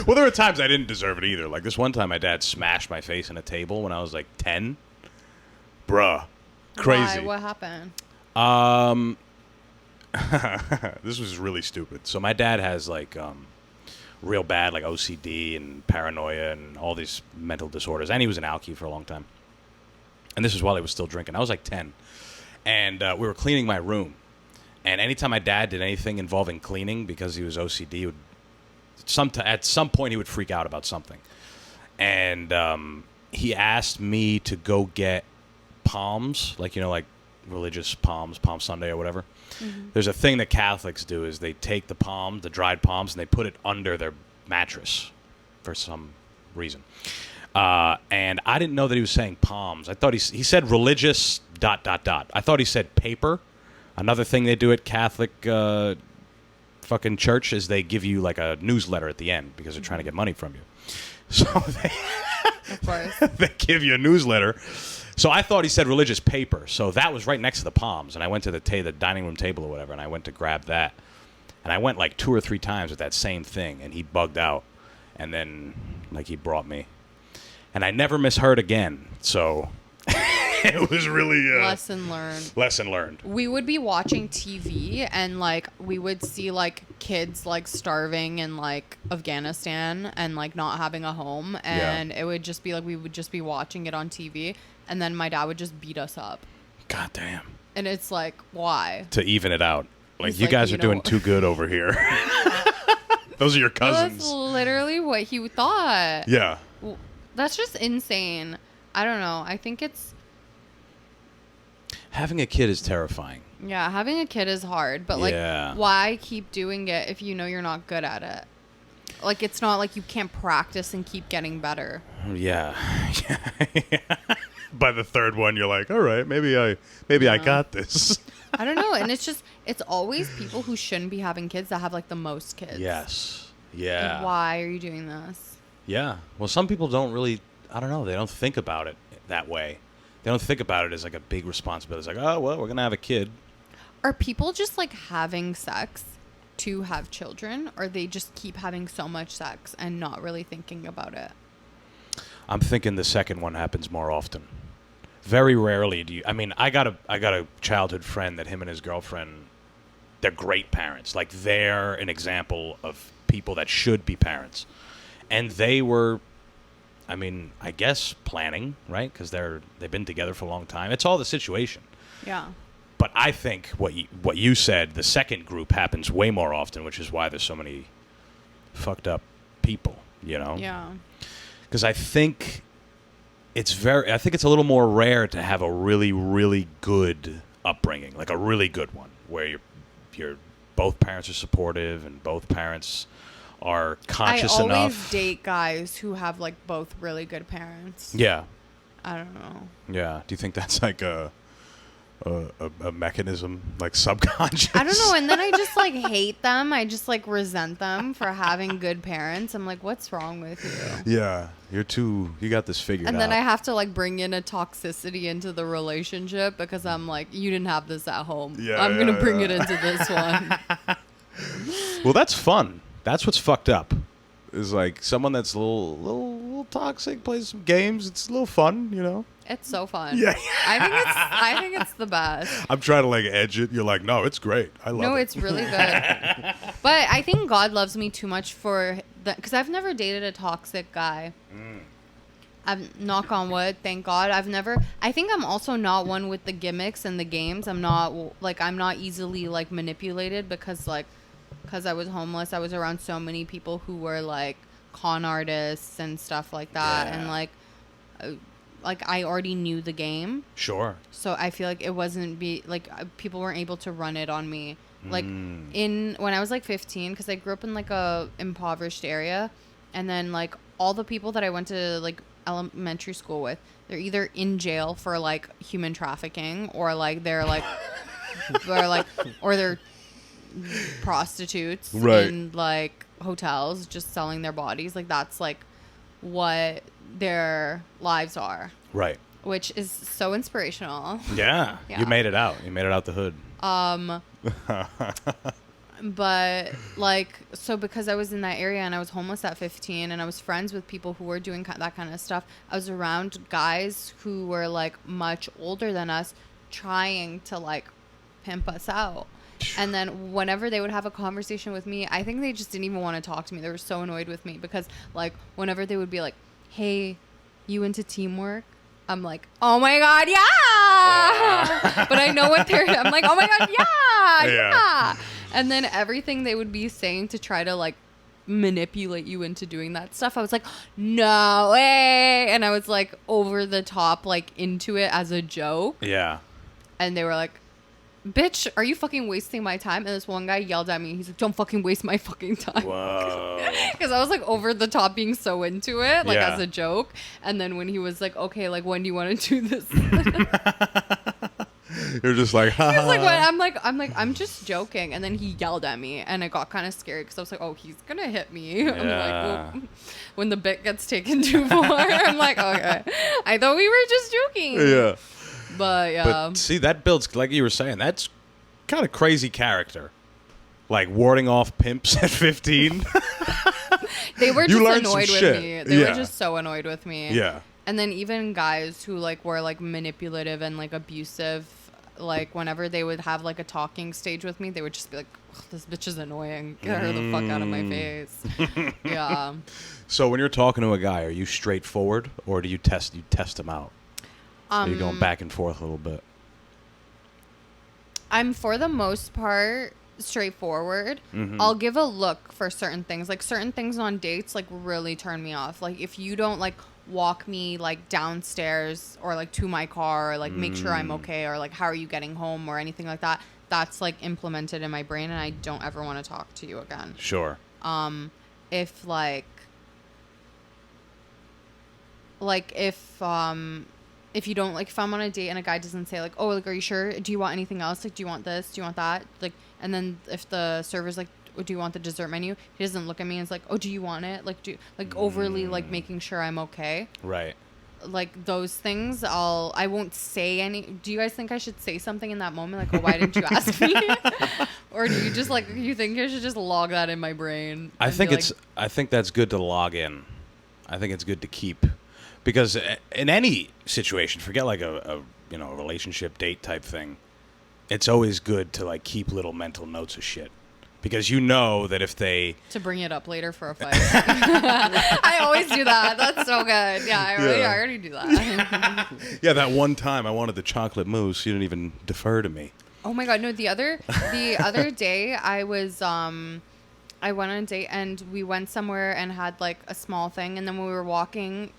Well, there were times I didn't deserve it either. Like, this one time my dad smashed my face in a table when I was like 10. Bruh. Crazy. Why? What happened? This was really stupid. So my dad has like real bad like OCD and paranoia and all these mental disorders, and he was an alkie for a long time. And this was while he was still drinking. I was like 10, and we were cleaning my room. And anytime my dad did anything involving cleaning, because he was OCD, at some point he would freak out about something. And he asked me to go get palms, like religious palms, Palm Sunday or whatever. Mm-hmm. There's a thing that Catholics do is they take the dried palms, and they put it under their mattress for some reason. And I didn't know that he was saying palms. I thought he said religious ... I thought he said paper. Another thing they do at Catholic fucking church is they give you like a newsletter at the end because they're trying to get money from you. So Of course. they give you a newsletter. So I thought he said religious paper. So that was right next to the palms. And I went to the dining room table or whatever, and I went to grab that. And I went like 2 or 3 times with that same thing, and he bugged out. And then like he brought me. And I never misheard again. So it was really... Lesson learned. Lesson learned. We would be watching TV, and like we would see like kids like starving in like Afghanistan and like not having a home, and it would just be like we would just be watching it on TV, and then my dad would just beat us up. God damn. And it's like, why? To even it out. Like, He's you like, guys are doing too good over here. Those are your cousins. That's literally what he thought. Yeah. That's just insane. I don't know. I think it's... Having a kid is terrifying. Yeah, having a kid is hard. But, like, why keep doing it if you know you're not good at it? Like, it's not like you can't practice and keep getting better. Yeah. By the third one, you're like, all right, maybe I got this. I don't know. And it's always people who shouldn't be having kids that have, like, the most kids. Yes. Yeah. Like, why are you doing this? Yeah. Well, some people don't really, I don't know, they don't think about it that way. They don't think about it as, like, a big responsibility. It's like, oh, well, we're going to have a kid. Are people just, like, having sex to have children, or they just keep having so much sex and not really thinking about it? I'm thinking the second one happens more often. Very rarely do you... I mean, I got a childhood friend that him and his girlfriend, they're great parents. Like, they're an example of people that should be parents. And they were, I mean, I guess planning, right? Because they've been together for a long time. It's all the situation. Yeah. But I think what you said, the second group happens way more often, which is why there's so many fucked up people, you know? Yeah. Because I think it's a little more rare to have a really, really good upbringing, like a really good one, where you're both parents are supportive and both parents are conscious enough. I always date guys who have like both really good parents. Yeah. I don't know. Yeah. Do you think that's like a mechanism, like subconscious? I don't know. And then I just like hate them. I just like resent them for having good parents. I'm like, what's wrong with you? Yeah. You got this figured out. And then I have to like bring in a toxicity into the relationship because I'm like, you didn't have this at home. Yeah, I'm going to bring it into this one. Well, that's fun. That's what's fucked up. Is like someone that's a little toxic, plays some games. It's a little fun, you know? It's so fun. Yeah. I think it's the best. I'm trying to like edge it. You're like, no, it's great. I love it. No, it's really good. But I think God loves me too much for that, because I've never dated a toxic guy. I've, knock on wood, thank God. I think I'm also not one with the gimmicks and the games. I'm not easily like manipulated because I was homeless. I was around so many people who were like con artists and stuff like that. Yeah. And like I already knew the game. Sure. So I feel like it wasn't people weren't able to run it on me. Like when I was like 15, because I grew up in like a impoverished area, and then like all the people that I went to like elementary school with, they're either in jail for like human trafficking, or like they're like or they're prostitutes in like hotels just selling their bodies. Like that's like what their lives are. Right. Which is so inspirational. Yeah. You made it out. You made it out the hood. But like, so because I was in that area and I was homeless at 15 and I was friends with people who were doing that kind of stuff, I was around guys who were like much older than us trying to like pimp us out. And then whenever they would have a conversation with me, I think they just didn't even want to talk to me. They were so annoyed with me because like whenever they would be like, hey, you into teamwork? I'm like, oh my God, yeah. But I know what I'm like, oh my God, yeah. And then everything they would be saying to try to like manipulate you into doing that stuff, I was like, no way. And I was like over the top, like into it as a joke. Yeah. And they were like, bitch, are you fucking wasting my time? And this one guy yelled at me. He's like, don't fucking waste my fucking time. Whoa. Because I was like over the top being so into it, like as a joke. And then when he was like, okay, like when do you want to do this? You're just like, ha. He was like, what? I'm just joking. And then he yelled at me and I got kind of scared because I was like, oh, he's going to hit me. Yeah. I'm like, well, when the bit gets taken too far, I'm like, okay. I thought we were just joking. Yeah. But yeah. But see, that builds, like you were saying, that's kind of crazy character. Like warding off pimps at 15. They were just annoyed with me. They were just so annoyed with me. Yeah. And then even guys who like were like manipulative and like abusive, like whenever they would have like a talking stage with me, they would just be like, this bitch is annoying. Get her the fuck out of my face. Yeah. So when you're talking to a guy, are you straightforward or do you test him out? Are you going back and forth a little bit? I'm for the most part straightforward. Mm-hmm. I'll give a look for certain things. Like certain things on dates like really turn me off. Like if you don't like walk me like downstairs or like to my car or like make sure I'm okay or like how are you getting home or anything like that, that's like implemented in my brain and I don't ever want to talk to you again. Sure. If you don't like, if I'm on a date and a guy doesn't say like, oh, like, are you sure? Do you want anything else? Like, do you want this? Do you want that? Like, and then if the server's like, oh, do you want the dessert menu? He doesn't look at me and it's like, oh, do you want it? Like, overly like making sure I'm okay. Right. Like those things, I won't say any. Do you guys think I should say something in that moment? Like, oh, why didn't you ask me? Or do you just like, you think I should just log that in my brain? I think that's good to log in. I think it's good to keep. Because in any situation, forget like a relationship date type thing, it's always good to like keep little mental notes of shit. Because you know that if they... To bring it up later for a fight. I always do that. That's so good. Yeah, I already do that. Yeah, that one time I wanted the chocolate mousse, you didn't even defer to me. Oh my God, no, the other day I was... I went on a date and we went somewhere and had like a small thing. And then when we were walking,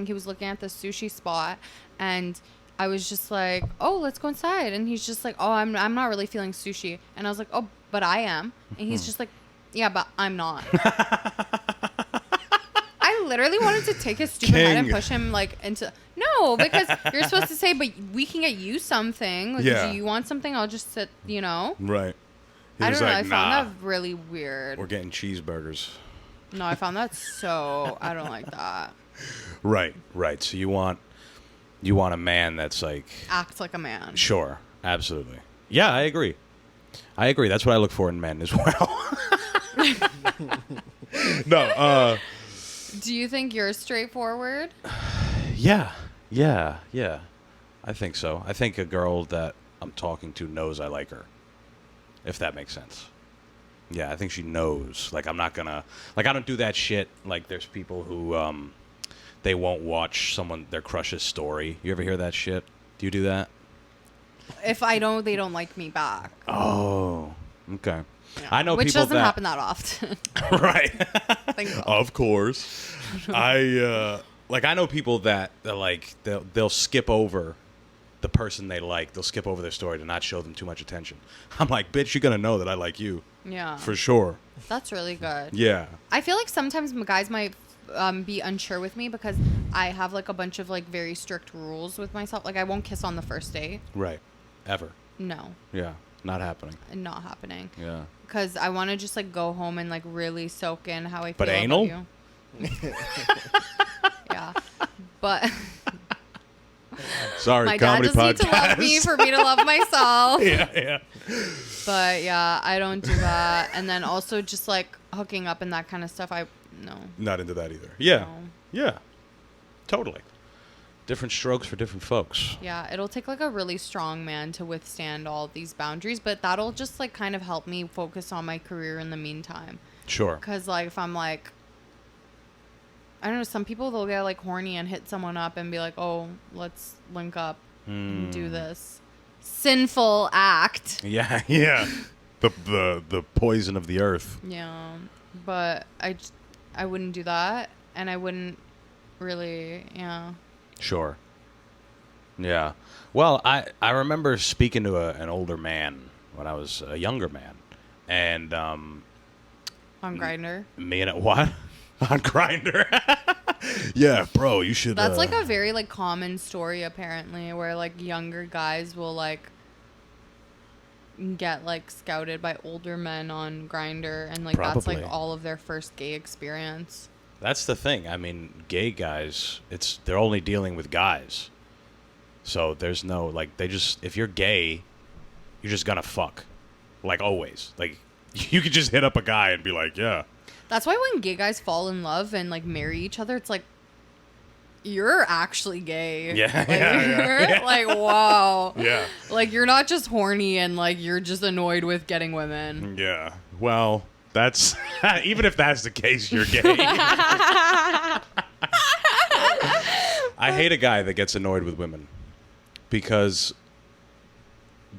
he was looking at the sushi spot and I was just like, oh, let's go inside. And he's just like, oh, I'm not really feeling sushi. And I was like, oh, but I am. And he's just like, yeah, but I'm not. I literally wanted to take his stupid head and push him like into... No, because you're supposed to say, but we can get you something. Like, do you want something? I'll just sit, Right. I don't know. I found that really weird. We're getting cheeseburgers. No, I found that so... I don't like that. Right. So you want a man that's like... Acts like a man. Sure. Absolutely. Yeah, I agree. That's what I look for in men as well. No. Do you think you're straightforward? Yeah. I think so. I think a girl that I'm talking to knows I like her. If that makes sense. Yeah, I think she knows. Like, I'm not gonna... Like, I don't do that shit. Like, there's people who, they won't watch their crush's story. You ever hear that shit? Do you do that? If I don't, they don't like me back. Oh, okay. Yeah. I know Which people doesn't happen that often. Right. Of course. I know people that like they'll skip over the person they like, they'll skip over their story to not show them too much attention. I'm like, bitch, you're going to know that I like you. Yeah. For sure. That's really good. Yeah. I feel like sometimes guys might be unsure with me because I have like a bunch of like very strict rules with myself. Like I won't kiss on the first date. Right. Ever. No. Yeah. Not happening. Not happening. Yeah. Because I want to just like go home and like really soak in how I feel but anal? about you. Yeah. But sorry, my dad just needs to love me for me to love myself. Yeah. But yeah, I don't do that. And then also just like hooking up and that kind of stuff. No. Not into that either. Yeah. No. Yeah. Totally. Different strokes for different folks. Yeah, it'll take like a really strong man to withstand all of these boundaries, but that'll just like kind of help me focus on my career in the meantime. Sure. Because like if I'm like, I don't know, some people they'll get like horny and hit someone up and be like, oh, let's link up and do this sinful act. Yeah. The poison of the earth. Yeah, but I wouldn't do that, and I wouldn't really, yeah. Sure. Yeah. Well, I remember speaking to an older man when I was a younger man, and on Grindr. Me and what? On Grindr. Yeah, bro, you should. That's like a very like common story apparently, where like younger guys will like get like scouted by older men on Grindr, and like that's like all of their first gay experience. That's the thing. I mean, gay guys, they're only dealing with guys. So there's no, like, if you're gay, you're just gonna fuck. Like, always. Like, you could just hit up a guy and be like, yeah. That's why when gay guys fall in love and, like, marry each other, it's like, you're actually gay. Yeah, like, yeah. Like, wow. Yeah. Like, you're not just horny and, like, you're just annoyed with getting women. Yeah. Well... That's even if that's the case, you're gay. I hate a guy that gets annoyed with women because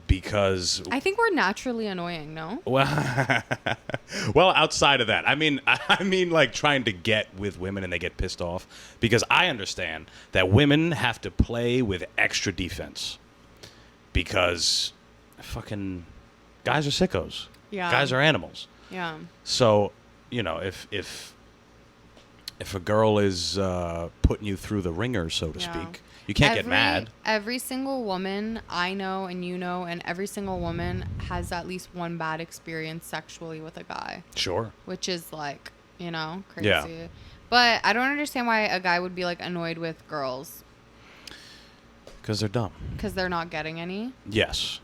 I think we're naturally annoying, no? Well, outside of that, I mean like trying to get with women and they get pissed off because I understand that women have to play with extra defense because fucking guys are sickos. Yeah. Guys are animals. Yeah. So, you know, if a girl is putting you through the ringer, so to speak, you can't get mad. Every single woman I know and you know, and every single woman has at least one bad experience sexually with a guy. Sure. Which is like, you know, crazy. Yeah. But I don't understand why a guy would be like annoyed with girls. Because they're dumb. Because they're not getting any? Yes.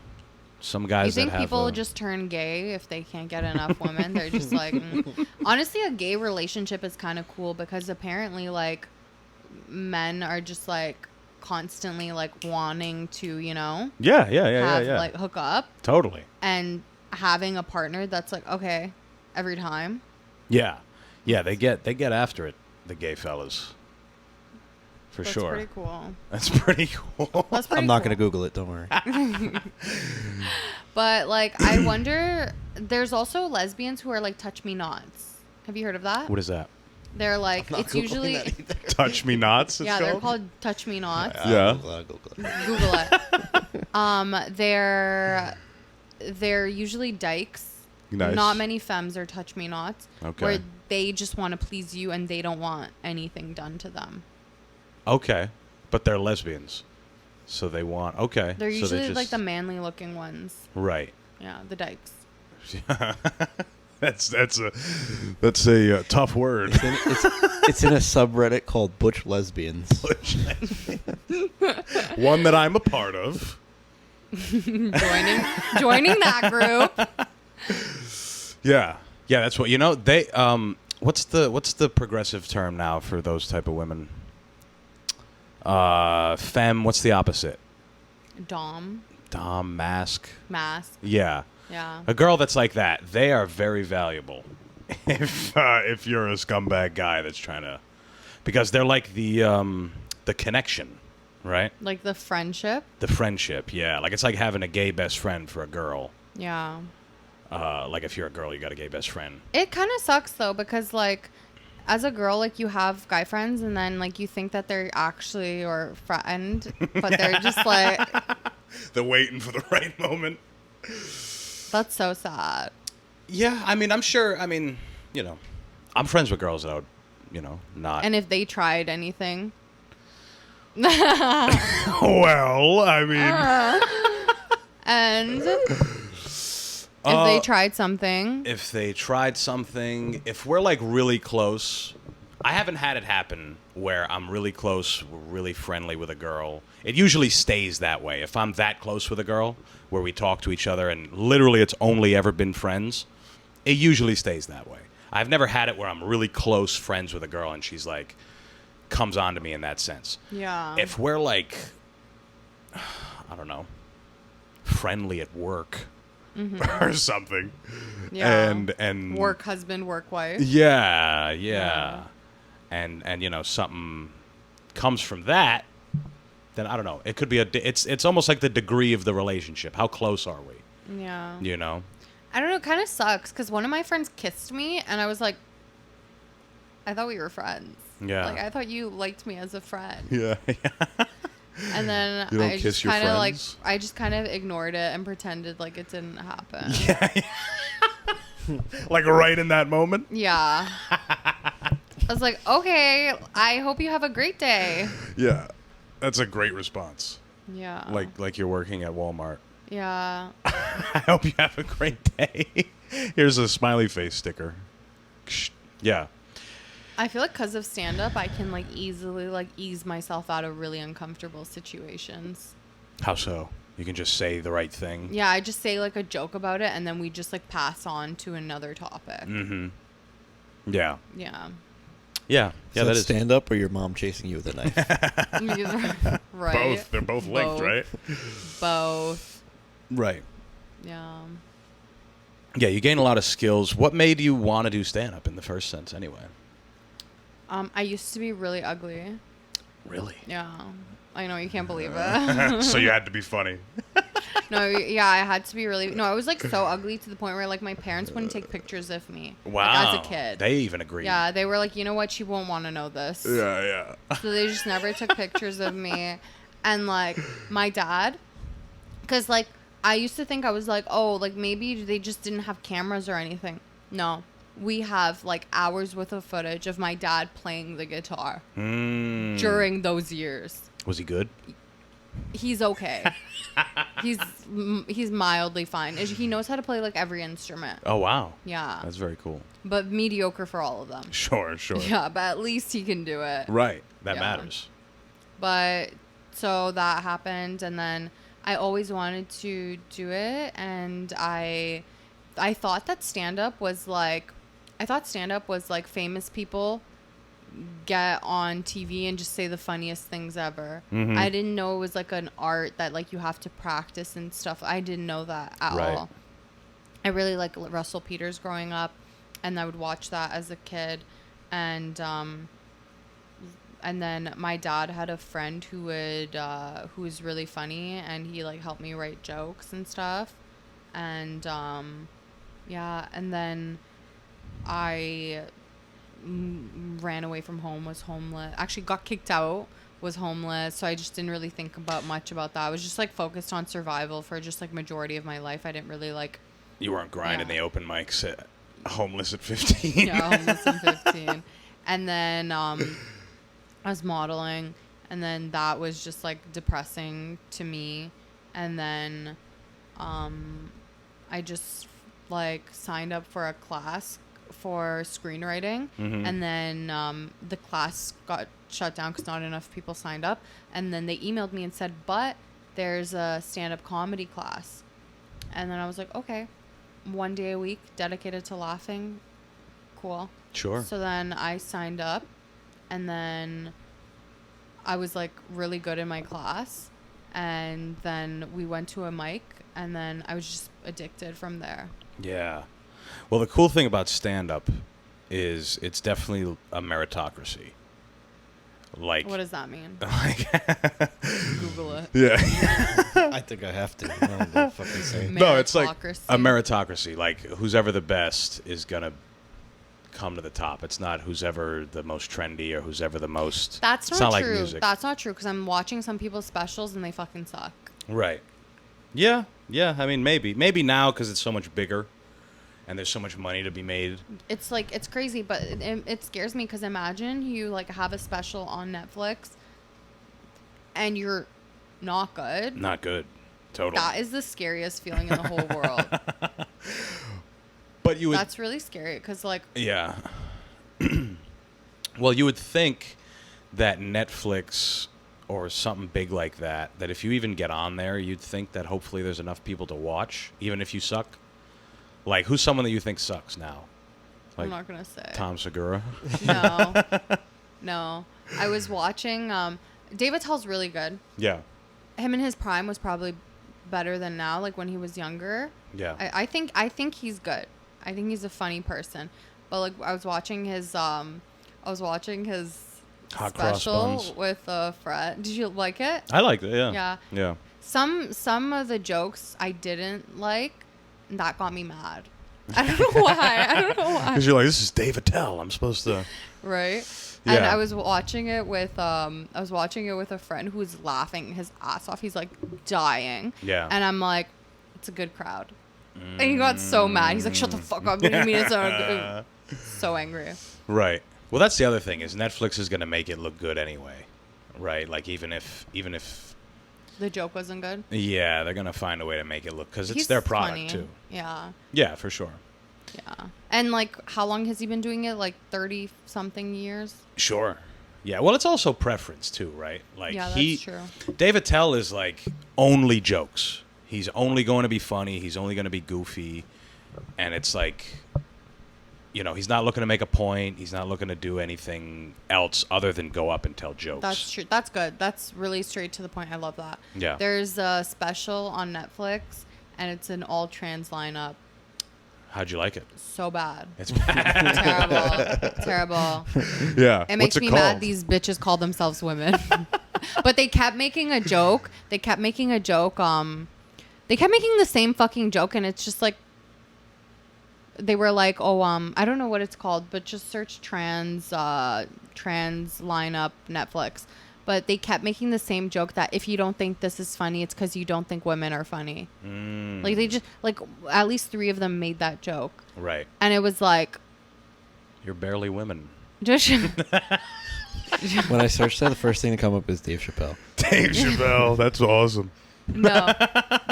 Some guys. You think people just turn gay if they can't get enough women? They're just like, Honestly, a gay relationship is kind of cool because apparently, like, men are just like constantly like wanting to, you know, like hook up. Totally. And having a partner that's like, okay, every time. Yeah, they get after it, the gay fellas. For sure. That's pretty cool. I'm not going to Google it. Don't worry. But, like, I wonder, there's also lesbians who are, like, touch me nots. Have you heard of that? What is that? They're, like, it's usually... Touch me nots? Yeah, they're called touch me nots. Yeah. Google it. They're usually dykes. Nice. Not many femmes are touch me nots. Okay. Where they just want to please you and they don't want anything done to them. Okay, but they're lesbians, so they want They're usually like the manly looking ones. Right. Yeah, the dykes. That's a tough word. It's in a subreddit called Butch Lesbians. One that I'm a part of. joining that group. Yeah, that's what they. What's the progressive term now for those type of women? Femme, what's the opposite? Dom, mask. Yeah. A girl that's like that, they are very valuable. If you're a scumbag guy that's trying to, because they're like the connection, right? Like the friendship. The friendship, yeah. Like it's like having a gay best friend for a girl. Yeah. Like if you're a girl, you got a gay best friend. It kind of sucks though because like as a girl, like, you have guy friends, and then, like, you think that they're actually your friend, but they're just, like... They're waiting for the right moment. That's so sad. Yeah, I mean, I'm sure, you know, I'm friends with girls that I would, you know, not... And if they tried anything... Well, I mean... And... If they tried something. If we're like really close, I haven't had it happen where I'm really close, really friendly with a girl. It usually stays that way. If I'm that close with a girl, where we talk to each other and literally it's only ever been friends, it usually stays that way. I've never had it where I'm really close friends with a girl and she's like, comes on to me in that sense. Yeah. If we're like, I don't know, friendly at work. Mm-hmm. Or something. Yeah. And work husband, work wife. Yeah. And you know, something comes from that, then I don't know. It could be it's almost like the degree of the relationship. How close are we? Yeah. You know? I don't know, it kind of sucks cuz one of my friends kissed me and I was like, I thought we were friends. Yeah. Like, I thought you liked me as a friend. Yeah. And then I just kind of ignored it and pretended like it didn't happen. Yeah. Like right in that moment? Yeah. I was like, okay, I hope you have a great day. Yeah. That's a great response. Yeah. Like you're working at Walmart. Yeah. I hope you have a great day. Here's a smiley face sticker. Yeah. I feel like because of stand-up, I can, like, easily, like, ease myself out of really uncomfortable situations. How so? You can just say the right thing? Yeah, I just say, like, a joke about it, and then we just, like, pass on to another topic. Mm-hmm. Yeah. Yeah. Yeah. Yeah, that is stand-up or your mom chasing you with a knife? Right. Both. They're both linked, right? Both. Right. Yeah. Yeah, you gain a lot of skills. What made you want to do stand-up in the first sense, anyway? I used to be really ugly. Really? Yeah. I know, you can't believe it. So you had to be funny. No, yeah, I had to be really... No, I was, like, so ugly to the point where, like, my parents wouldn't take pictures of me. Wow. Like, as a kid. They even agreed. Yeah, they were like, you know what? She won't want to know this. Yeah. So they just never took pictures of me. And, like, my dad... Because, like, I used to think I was like, oh, like, maybe they just didn't have cameras or anything. No. We have, like, hours worth of footage of my dad playing the guitar during those years. Was he good? He's okay. He's mildly fine. He knows how to play, like, every instrument. Oh, wow. Yeah. That's very cool. But mediocre for all of them. Sure. Yeah, but at least he can do it. Right. That matters. But so that happened, and then I always wanted to do it, and I thought that stand-up was like... famous people get on TV and just say the funniest things ever. Mm-hmm. I didn't know it was like an art that like you have to practice and stuff. I didn't know that at all. I really liked Russell Peters growing up, and I would watch that as a kid. And then my dad had a friend who was really funny, and he like helped me write jokes and stuff. And yeah, and then I ran away from home, was homeless. Actually got kicked out, was homeless. So I just didn't really think much about that. I was just like focused on survival for just like majority of my life. I didn't really like... You weren't grinding the open mics at homeless at 15. Yeah, homeless at 15. And then I was modeling, and then that was just like depressing to me. And then I just like signed up for a class for screenwriting, and then the class got shut down because not enough people signed up. And then they emailed me and said, but there's a stand-up comedy class. And then I was like, okay, 1 day a week dedicated to laughing, cool. Sure. So then I signed up, and then I was like really good in my class, and then we went to a mic, and then I was just addicted from there. Yeah. Well, the cool thing about stand-up is it's definitely a meritocracy. Like, what does that mean? Like, Google it. Yeah. I think I have to. I don't know what I'm fucking saying. No, it's like a meritocracy. Like, who's ever the best is gonna come to the top. It's not who's ever the most trendy or who's ever the most. That's it's not not true. Like music. That's not true because I'm watching some people's specials and they fucking suck. Right. Yeah. Yeah. I mean, maybe now because it's so much bigger, and there's so much money to be made. It's like it's crazy, but it scares me because imagine you like have a special on Netflix, and you're not good. Not good. Totally. That is the scariest feeling in the whole world. But you would. That's really scary because like. Yeah. Well, you would think that Netflix or something big like that if you even get on there, you'd think that hopefully there's enough people to watch, even if you suck. Like, who's someone that you think sucks now? Like I'm not gonna say. Tom Segura? No. I was watching. Dave Attell's really good. Yeah. Him in his prime was probably better than now. Like when he was younger. Yeah. I think he's good. I think he's a funny person. But like I was watching his Hot special with Fred. Did you like it? I liked it. Yeah. Yeah. Yeah. Some of the jokes I didn't like. And that got me mad. I don't know why. Because you're like, this is Dave Attell. I'm supposed to. Right. Yeah. And I was watching it with a friend who was laughing his ass off. He's like dying. Yeah. And I'm like, it's a good crowd. And he got so mad. He's like, shut the fuck up. What do you mean it's not good? So angry. Right. Well, that's the other thing is Netflix is going to make it look good anyway. Right? Like even if the joke wasn't good. Yeah, they're going to find a way to make it look because it's He's their product funny. too. Yeah. Yeah, for sure. Yeah. And like how long has he been doing it? Like 30 something years? Sure. Yeah, well, it's also preference too, right? Like yeah, that's true. Dave Attell is like only jokes. He's only going to be funny. He's only going to be goofy, and it's like, you know, he's not looking to make a point. He's not looking to do anything else other than go up and tell jokes. That's true. That's good. That's really straight to the point. I love that. Yeah. There's a special on Netflix, and it's an all trans lineup. How'd you like it? So bad. It's bad. Terrible. Yeah. It makes me mad these bitches call themselves women. But they kept making a joke. They kept making the same fucking joke, and it's just like they were like, I don't know what it's called, but just search trans lineup Netflix. But they kept making the same joke that if you don't think this is funny, it's because you don't think women are funny. Like they just at least 3 of them made that joke. Right. And it was like, you're barely women. Just when I searched that, the first thing to come up is Dave Chappelle. Dave Chappelle, that's awesome. No,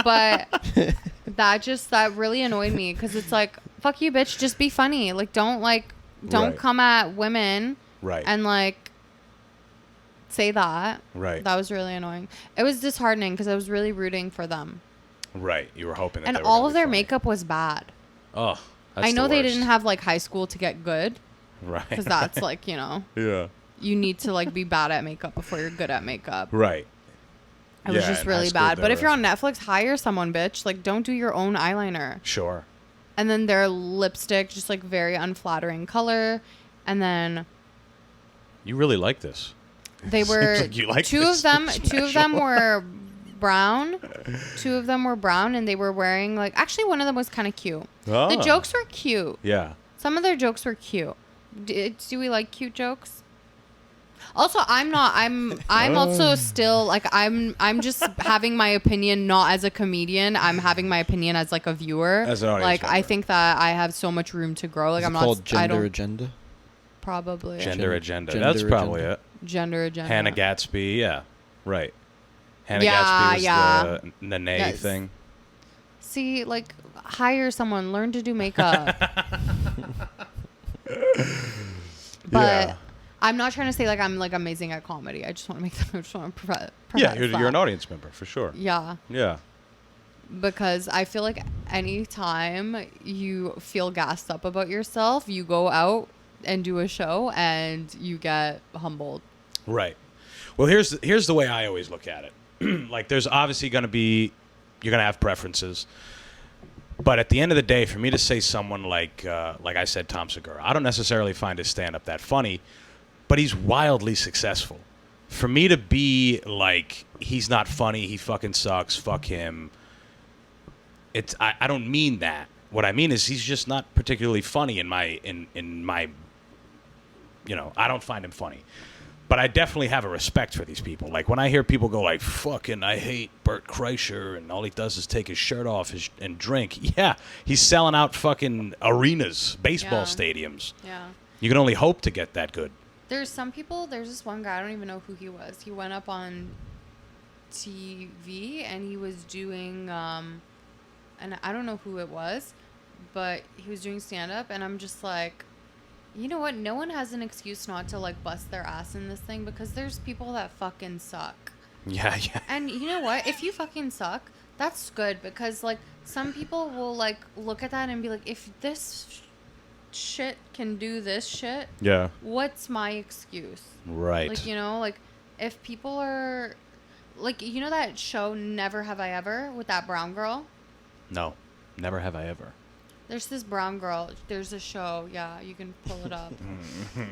but that really annoyed me because it's like, fuck you, bitch, just be funny. Like don't right. come at women. Right. And like say that. Right. That was really annoying. It was disheartening because I was really rooting for them. Right. You were hoping that and they were all of their funny. makeup was bad. Oh, that's I know the they worst. didn't have like high school to get good. Right. Because that's like, you know. Yeah. You need to like be bad at makeup before you're good at makeup. Right. It was just really bad. But if you're on Netflix, hire someone, bitch. Like, don't do your own eyeliner. Sure. And then their lipstick, just like very unflattering color. And then you really like this. They were like you like two of them were brown. 2 of them were brown, and they were wearing like actually one of them was kind of cute. Oh. The jokes were cute. Yeah. Some of their jokes were cute. Do we like cute jokes? Also, I'm also still like I'm just having my opinion not as a comedian. I'm having my opinion as like a viewer. As an audience like member. I think that I have so much room to grow. Like Is I'm it not called I Gender don't Agenda? probably Gender agenda. Gender That's probably agenda. it. Gender agenda. Hannah Gatsby. Yeah. Right. Hannah Yeah, Gatsby was yeah. the Nene Yes. thing. See, like hire someone, learn to do makeup. But Yeah. I'm not trying to say like I'm like amazing at comedy. I just want to make them. I just want to provide. Yeah, you're an audience member for sure. Yeah. Yeah. Because I feel like anytime you feel gassed up about yourself, you go out and do a show and you get humbled. Right. Well, here's the way I always look at it. Like, there's obviously going to be, you're going to have preferences. But at the end of the day, for me to say someone like I said, Tom Segura, I don't necessarily find his stand-up that funny, but he's wildly successful. For me to be like, he's not funny, he fucking sucks, fuck him, I don't mean that. what I mean is he's just not particularly funny in my I don't find him funny. But I definitely have a respect for these people. Like, when I hear people go like, fucking, I hate Bert Kreischer, and all he does is take his shirt off and drink. Yeah, he's selling out fucking arenas, baseball stadiums. Yeah. You can only hope to get that good. There's some people, there's this one guy, I don't even know who he was. He went up on TV, and he was doing, and I don't know who it was, but he was doing stand-up, and I'm just like, you know what? No one has an excuse not to, like, bust their ass in this thing, because there's people that fucking suck. Yeah, yeah. And you know what? If you fucking suck, that's good, because, like, some people will, like, look at that and be like, if this shit can do this shit, Yeah. what's my excuse? Right. Like, you know, like, if people are, like, you know that show Never Have I Ever with that brown girl? No, never have I ever. There's this brown girl. There's a show. Yeah, you can pull it up.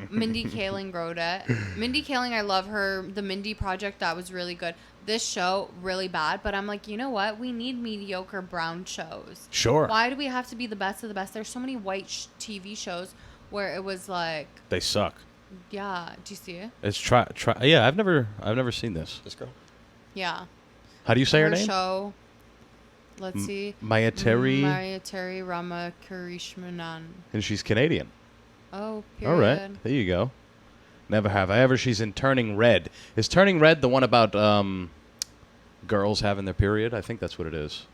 Mindy Kaling wrote it. Mindy Kaling, I love her. The Mindy Project, that was really good. This show, really bad. But I'm like, you know what? We need mediocre brown shows. Sure. Why do we have to be the best of the best? There's so many white TV shows where it was like... They suck. Yeah. Do you see it? It's try. Yeah, I've never seen this. This girl? Yeah. How do you say her Her name? show... Let's see. Mayateri. Mayateri Ramakrishnan. And she's Canadian. Oh, period. All right. There you go. Never have I ever. She's in Turning Red. Is Turning Red the one about girls having their period? I think that's what it is.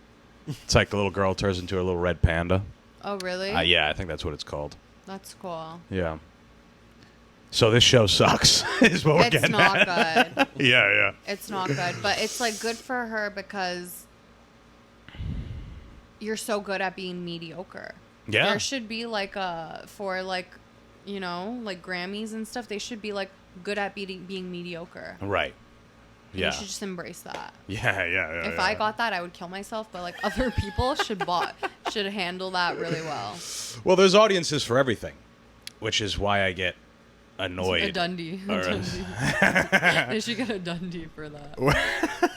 It's like a little girl turns into a little red panda. Oh, really? Yeah, I think that's what it's called. That's cool. Yeah. So this show sucks, is what we're getting at. It's not good. Yeah. It's not good. But it's, like, good for her because... you're so good at being mediocre. Yeah. There should be like for like, you know, like Grammys and stuff, they should be like good at being mediocre. Right. Yeah. You should just embrace that. Yeah. If I got that, I would kill myself, but like other people should handle that really well. Well, there's audiences for everything, which is why I get annoyed. A Dundee. They should get a Dundee for that.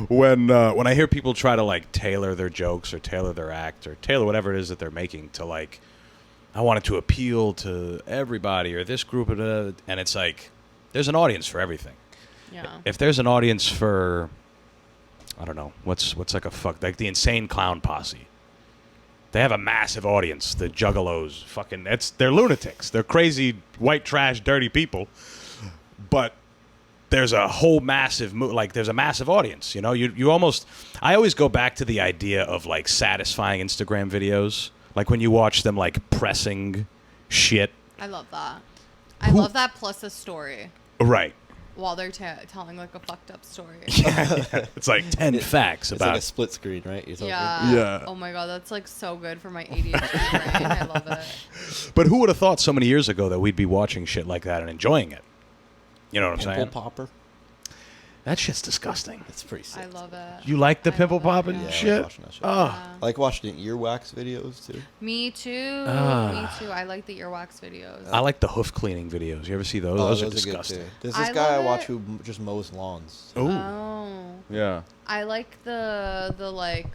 When I hear people try to like tailor their jokes or tailor their act or tailor whatever it is that they're making to like, I want it to appeal to everybody or this group, and it's like, there's an audience for everything. Yeah. If there's an audience for, I don't know, what's like like the Insane Clown Posse. They have a massive audience. The Juggalos, they're lunatics. They're crazy, white trash, dirty people. But there's a whole massive, there's a massive audience. You know, I always go back to the idea of like satisfying Instagram videos. Like when you watch them like pressing shit. I love that. I love that plus a story. Right. While they're telling like a fucked up story. Yeah. It's like 10 facts it's about. It's like a split screen, right? Yeah. Oh my God, that's like so good for my ADHD brain. I love it. But who would have thought so many years ago that we'd be watching shit like that and enjoying it? You know what I'm saying? Pimple popper. That shit's disgusting. It's pretty sick. I love it. You like the I pimple love it, popping yeah. shit? I like watching that shit. Oh. Yeah. I like watching earwax videos too. Me too. Me too. I like the earwax videos. I like the hoof cleaning videos. You ever see those? Oh, those are good disgusting. too. There's this I guy I love watch it. who just mows lawns. Ooh. Oh. Yeah. I like the like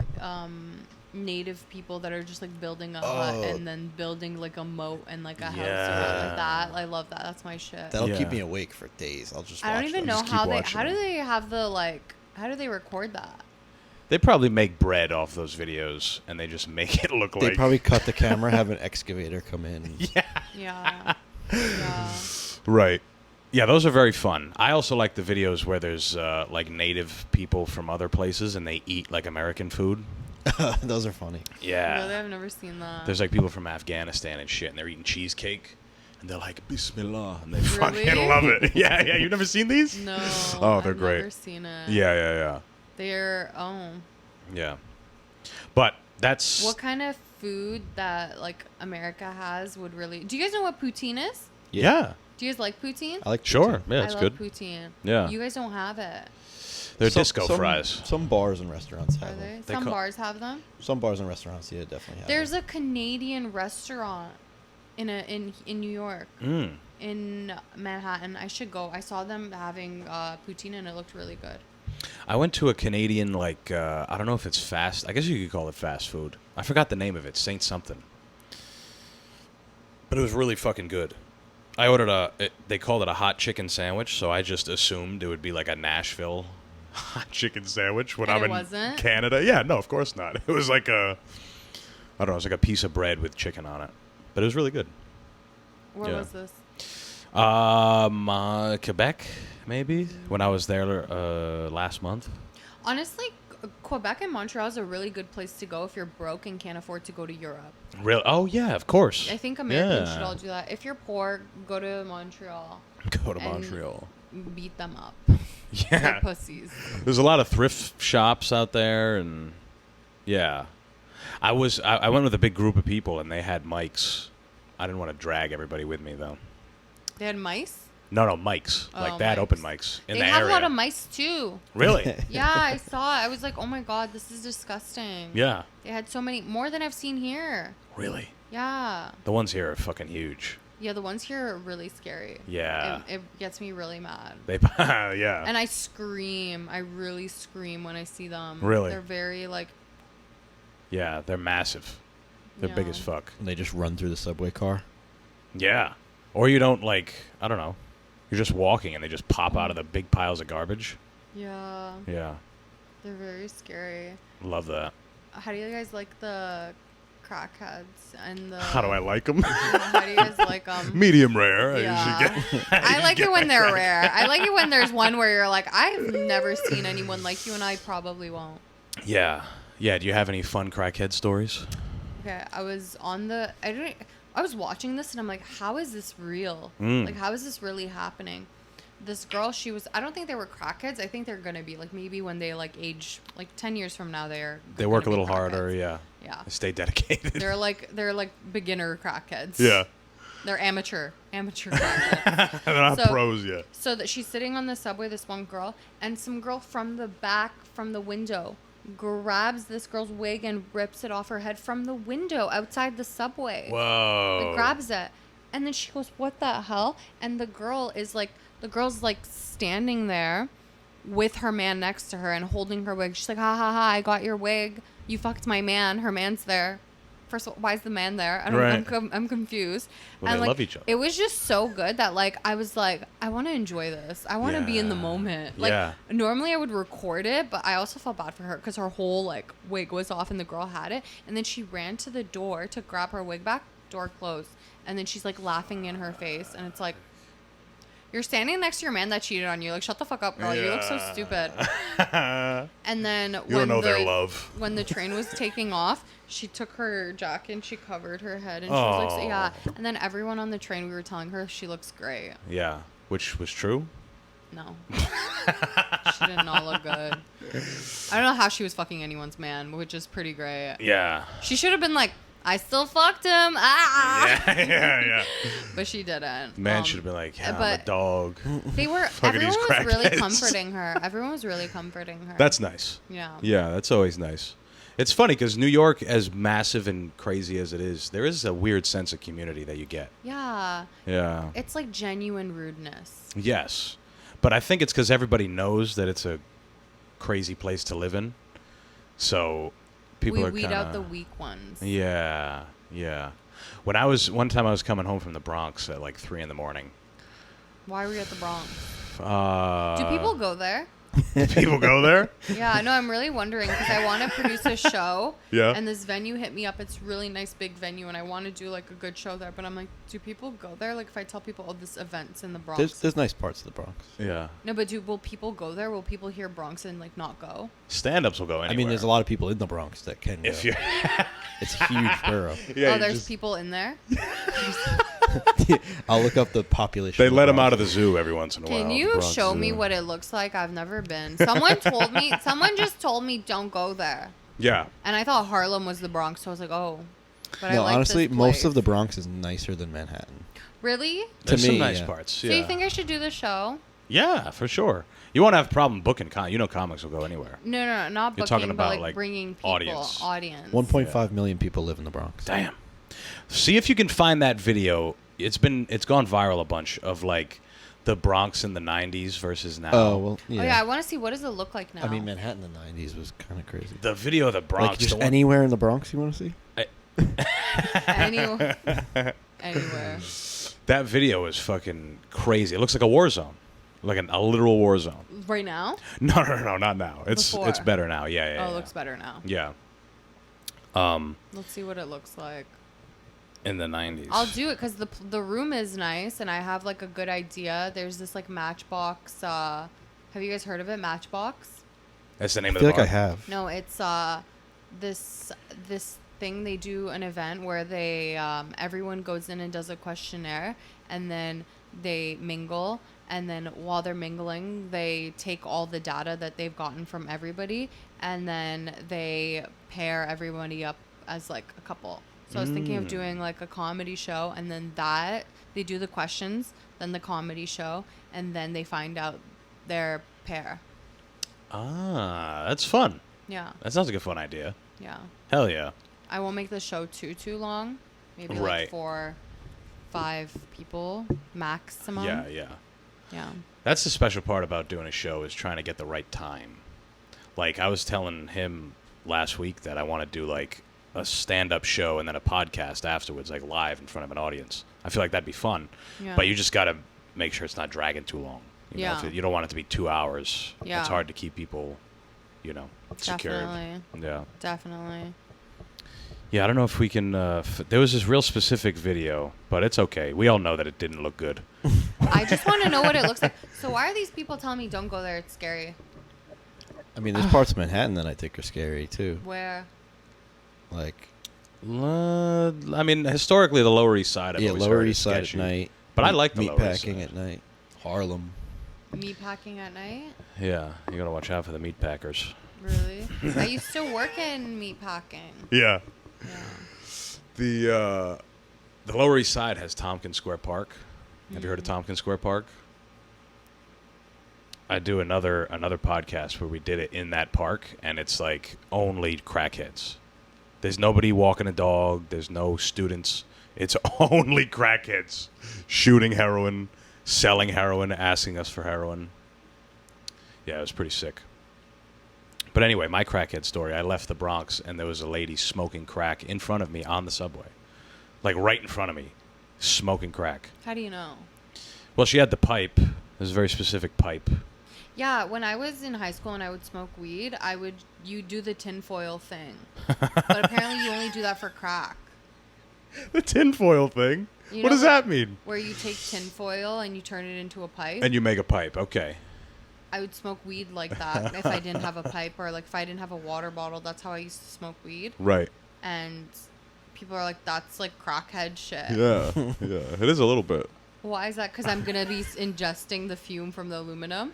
native people that are just like building a hut and then building like a moat and like a house around like that. I love that. That's my shit. That'll keep me awake for days. I'll just. I don't watch even those. know how do them. they have the like how do they record that? They probably make bread off those videos, and they just make it look They like. probably cut the camera, have an excavator come in. And Yeah. Yeah. Right. Yeah, those are very fun. I also like the videos where there's like native people from other places, and they eat like American food. Those are funny. Yeah. Really, I've never seen that. There's like people from Afghanistan and shit, and they're eating cheesecake, and they're like Bismillah, and they Really? fucking love it. Yeah. You've never seen these? No. Oh, they're I've great. Never seen it. Yeah. They're Yeah. But that's. What kind of food that like America has would really? Do you guys know what poutine is? Yeah. Do you guys like poutine? I like Sure. poutine. Yeah, it's I good. love poutine. Yeah. You guys don't have it. They're Some- disco some- fries. Some bars and restaurants Are have they? them. They Some call- bars have them. Some bars and restaurants, yeah, definitely have There's them. a Canadian restaurant in New York, Mm. in Manhattan. I should go. I saw them having poutine and it looked really good. I went to a Canadian, like, I don't know if it's fast. I guess you could call it fast food. I forgot the name of it. Saint something. But it was really fucking good. I ordered they called it a hot chicken sandwich, so I just assumed it would be like a Nashville hot chicken sandwich when I'm in Canada. Yeah, no, of course not. It was like I don't know, it was like a piece of bread with chicken on it. But it was really good. Where was this? Quebec, maybe, when I was there last month. Honestly, Quebec and Montreal is a really good place to go if you're broke and can't afford to go to Europe. Really? Oh, yeah, of course. I think Americans should all do that. If you're poor, go to Montreal. Go to Montreal. Beat them up. Yeah. They're pussies. There's a lot of thrift shops out there, and yeah. I went with a big group of people, and they had mics. I didn't want to drag everybody with me, though. They had mice? No, mics. Oh, like that, mics. Open mics in the area. They have a lot of mice, too. Really? Yeah, I saw it. I was like, oh, my God, this is disgusting. Yeah. They had so many, more than I've seen here. Really? Yeah. The ones here are fucking huge. Yeah, the ones here are really scary. Yeah. It gets me really mad. Yeah. And I scream. I really scream when I see them. Really? They're very, like... Yeah, they're massive. They're big as fuck. And they just run through the subway car? Yeah. Or you don't, like, I don't know. You're just walking and they just pop out of the big piles of garbage. Yeah. Yeah. They're very scary. Love that. How do you guys like the crackheads and the... How do I like them? How do you guys like them? Medium rare. Yeah. I like it when they're rare. I like it when there's one where you're like, I've never seen anyone like you, and I probably won't. Yeah. Yeah, do you have any fun crackhead stories? Okay, I was watching this, and I'm like, how is this real? Mm. Like, how is this really happening? This girl, I don't think they were crackheads. I think they're going to be, like, maybe when they, like, age, like, 10 years from now, they work a little harder, yeah. Yeah. They stay dedicated. They're like beginner crackheads. Yeah. They're amateur crackheads. They're not pros yet. So that she's sitting on the subway, this one girl, and some girl from the back, from the window, grabs this girl's wig and rips it off her head from the window outside the subway. Whoa. Like, grabs it. And then she goes, what the hell? And the girl's like standing there with her man next to her and holding her wig. She's like, ha ha ha, I got your wig. You fucked my man. Her man's there. First of all, why is the man there? I'm confused. Well, and they love each other. It was just so good that, like, I was like, I want to enjoy this. I want to be in the moment. Like, normally I would record it, but I also felt bad for her because her whole, like, wig was off and the girl had it. And then she ran to the door to grab her wig back. Door closed. And then she's, like, laughing in her face. And it's like, you're standing next to your man that cheated on you. Like, shut the fuck up, girl. Yeah. You look so stupid. And then when the train was taking off, she took her jacket and she covered her head. And she was like, yeah. And then everyone on the train, we were telling her she looks great. Yeah. Which was true? No. She did not look good. I don't know how she was fucking anyone's man, which is pretty great. Yeah. She should have been like, I still fucked him. Ah. Yeah. But she didn't. Man should have been like, yeah, I'm a dog. Everyone was really comforting her. Everyone was really comforting her. That's nice. Yeah. Yeah, that's always nice. It's funny because New York, as massive and crazy as it is, there is a weird sense of community that you get. Yeah. Yeah. It's like genuine rudeness. Yes. But I think it's because everybody knows that it's a crazy place to live in. So people are weed out the weak ones. Yeah. One time I was coming home from the Bronx at like 3 a.m. Why were you at the Bronx? Do people go there? Do people go there? Yeah, no, I'm really wondering because I want to produce a show. Yeah. And this venue hit me up. It's a really nice big venue, and I want to do like a good show there. But I'm like, do people go there? Like, if I tell people, oh, this event's in the Bronx. There's nice parts of the Bronx. Yeah. No, but will people go there? Will people hear Bronx and like not go? Stand-ups will go anywhere. I mean, there's a lot of people in the Bronx that can go. It's a huge borough. Yeah, there's people in there? I'll look up the population. They let them out of the zoo every once in a while. Can you show me what it looks like? I've never been. Someone just told me don't go there. Yeah. And I thought Harlem was the Bronx, so I was like, oh. But no, honestly, most of the Bronx is nicer than Manhattan. Really? There's some nice parts. So you think I should do the show? Yeah, for sure. You won't have a problem booking. Comics will go anywhere. No, not booking. You're talking about like bringing people, audience. 1.5 million people live in the Bronx. Damn. See if you can find that video. It's gone viral a bunch of like The Bronx in the 90s versus now. Oh, well, yeah. Oh, yeah, I want to see what does it look like now. I mean, Manhattan in the 90s was kind of crazy. The video of the Bronx. Like, just anywhere in the Bronx you want to see? Anywhere. That video is fucking crazy. It looks like a war zone. Like a literal war zone. Right now? No, not now. It's better now. Yeah. Oh, it looks better now. Yeah. Let's see what it looks like. In the 90s. I'll do it because the room is nice and I have like a good idea. There's this like Matchbox. Have you guys heard of it? Matchbox? That's the name of the bar. I feel like I have. No, it's this thing. They do an event where they everyone goes in and does a questionnaire and then they mingle. And then while they're mingling, they take all the data that they've gotten from everybody and then they pair everybody up as like a couple. So I was thinking of doing like a comedy show and then they do the questions, then the comedy show, and then they find out their pair. Ah, that's fun. Yeah. That sounds like a fun idea. Yeah. Hell yeah. I won't make the show too long. Maybe like 4-5 people maximum. Yeah. Yeah. That's the special part about doing a show is trying to get the right time. Like I was telling him last week that I want to do like a stand-up show and then a podcast afterwards, like live in front of an audience. I feel like that'd be fun. Yeah. But you just got to make sure it's not dragging too long. You know, you don't want it to be 2 hours. Yeah. It's hard to keep people, secured. Definitely. Yeah. Definitely. Yeah, I don't know if we can... there was this real specific video, but it's okay. We all know that it didn't look good. I just want to know what it looks like. So why are these people telling me don't go there? It's scary. I mean, there's parts of Manhattan that I think are scary, too. Where? Like... I mean, historically, the Lower East Side, Lower East Side at night. But I like the Lower East Side. Meatpacking at night. Harlem. Meatpacking at night? Yeah, you got to watch out for the meatpackers. Really? I used to work in meatpacking. Yeah. The Lower East Side has Tompkins Square Park. Have you heard of Tompkins Square Park? I do another podcast where we did it in that park, and it's like only crackheads. There's nobody walking a dog. There's no students. It's only crackheads shooting heroin, selling heroin, asking us for heroin. Yeah, it was pretty sick. But anyway, my crackhead story. I left the Bronx, and there was a lady smoking crack in front of me on the subway. Like, right in front of me. Smoking crack. How do you know? Well, she had the pipe. It was a very specific pipe. Yeah, when I was in high school and I would smoke weed, you do the tinfoil thing. But apparently you only do that for crack. The tinfoil thing? What does that mean? Where you take tinfoil and you turn it into a pipe. And you make a pipe, okay. I would smoke weed like that if I didn't have a pipe, or like if I didn't have a water bottle. That's how I used to smoke weed. Right. And people are like, that's like crackhead shit. Yeah, it is a little bit. Why is that? Because I'm going to be ingesting the fume from the aluminum?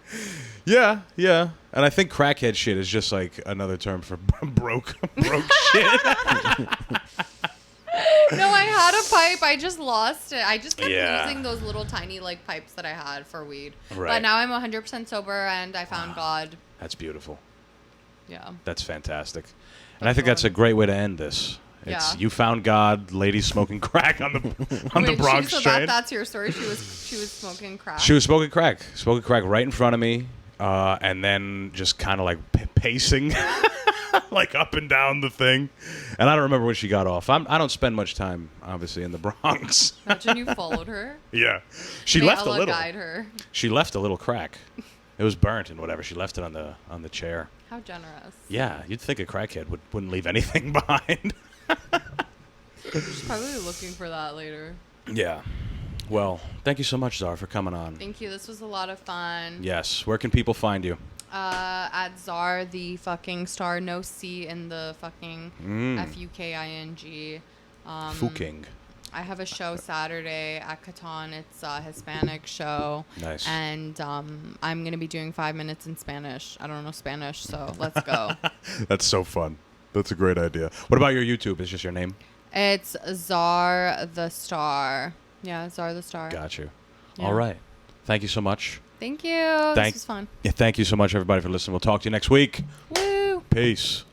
Yeah. And I think crackhead shit is just like another term for broke shit. No, I had a pipe. I just lost it. I just kept using those little tiny like pipes that I had for weed. Right. But now I'm 100% sober and I found God. That's beautiful. Yeah. That's fantastic. And I think that's a great way to end this. It's you found God, lady smoking crack on the Bronx train. That's your story. She was smoking crack. She was smoking crack right in front of me, and then just kind of like pacing, like up and down the thing. And I don't remember when she got off. I don't spend much time, obviously, in the Bronx. Imagine you followed her. Yeah, she left a little. Guide her. She left a little crack. It was burnt and whatever. She left it on the chair. How generous. Yeah, you'd think a crackhead wouldn't leave anything behind. She's probably looking for that later. Yeah. Well, thank you so much, Zara, for coming on. Thank you. This was a lot of fun. Yes. Where can people find you? At Zar the fucking star, no C in the fucking Fuking. Fuking. I have a show Saturday at Catan. It's a Hispanic show. Nice. And I'm going to be doing 5 minutes in Spanish. I don't know Spanish, so let's go. That's so fun. That's a great idea. What about your YouTube? Is just your name? It's Zar the Star. Yeah, Zar the Star. Got you. Yeah. All right. Thank you so much. Thank you. This was fun. Yeah, thank you so much, everybody, for listening. We'll talk to you next week. Woo. Peace.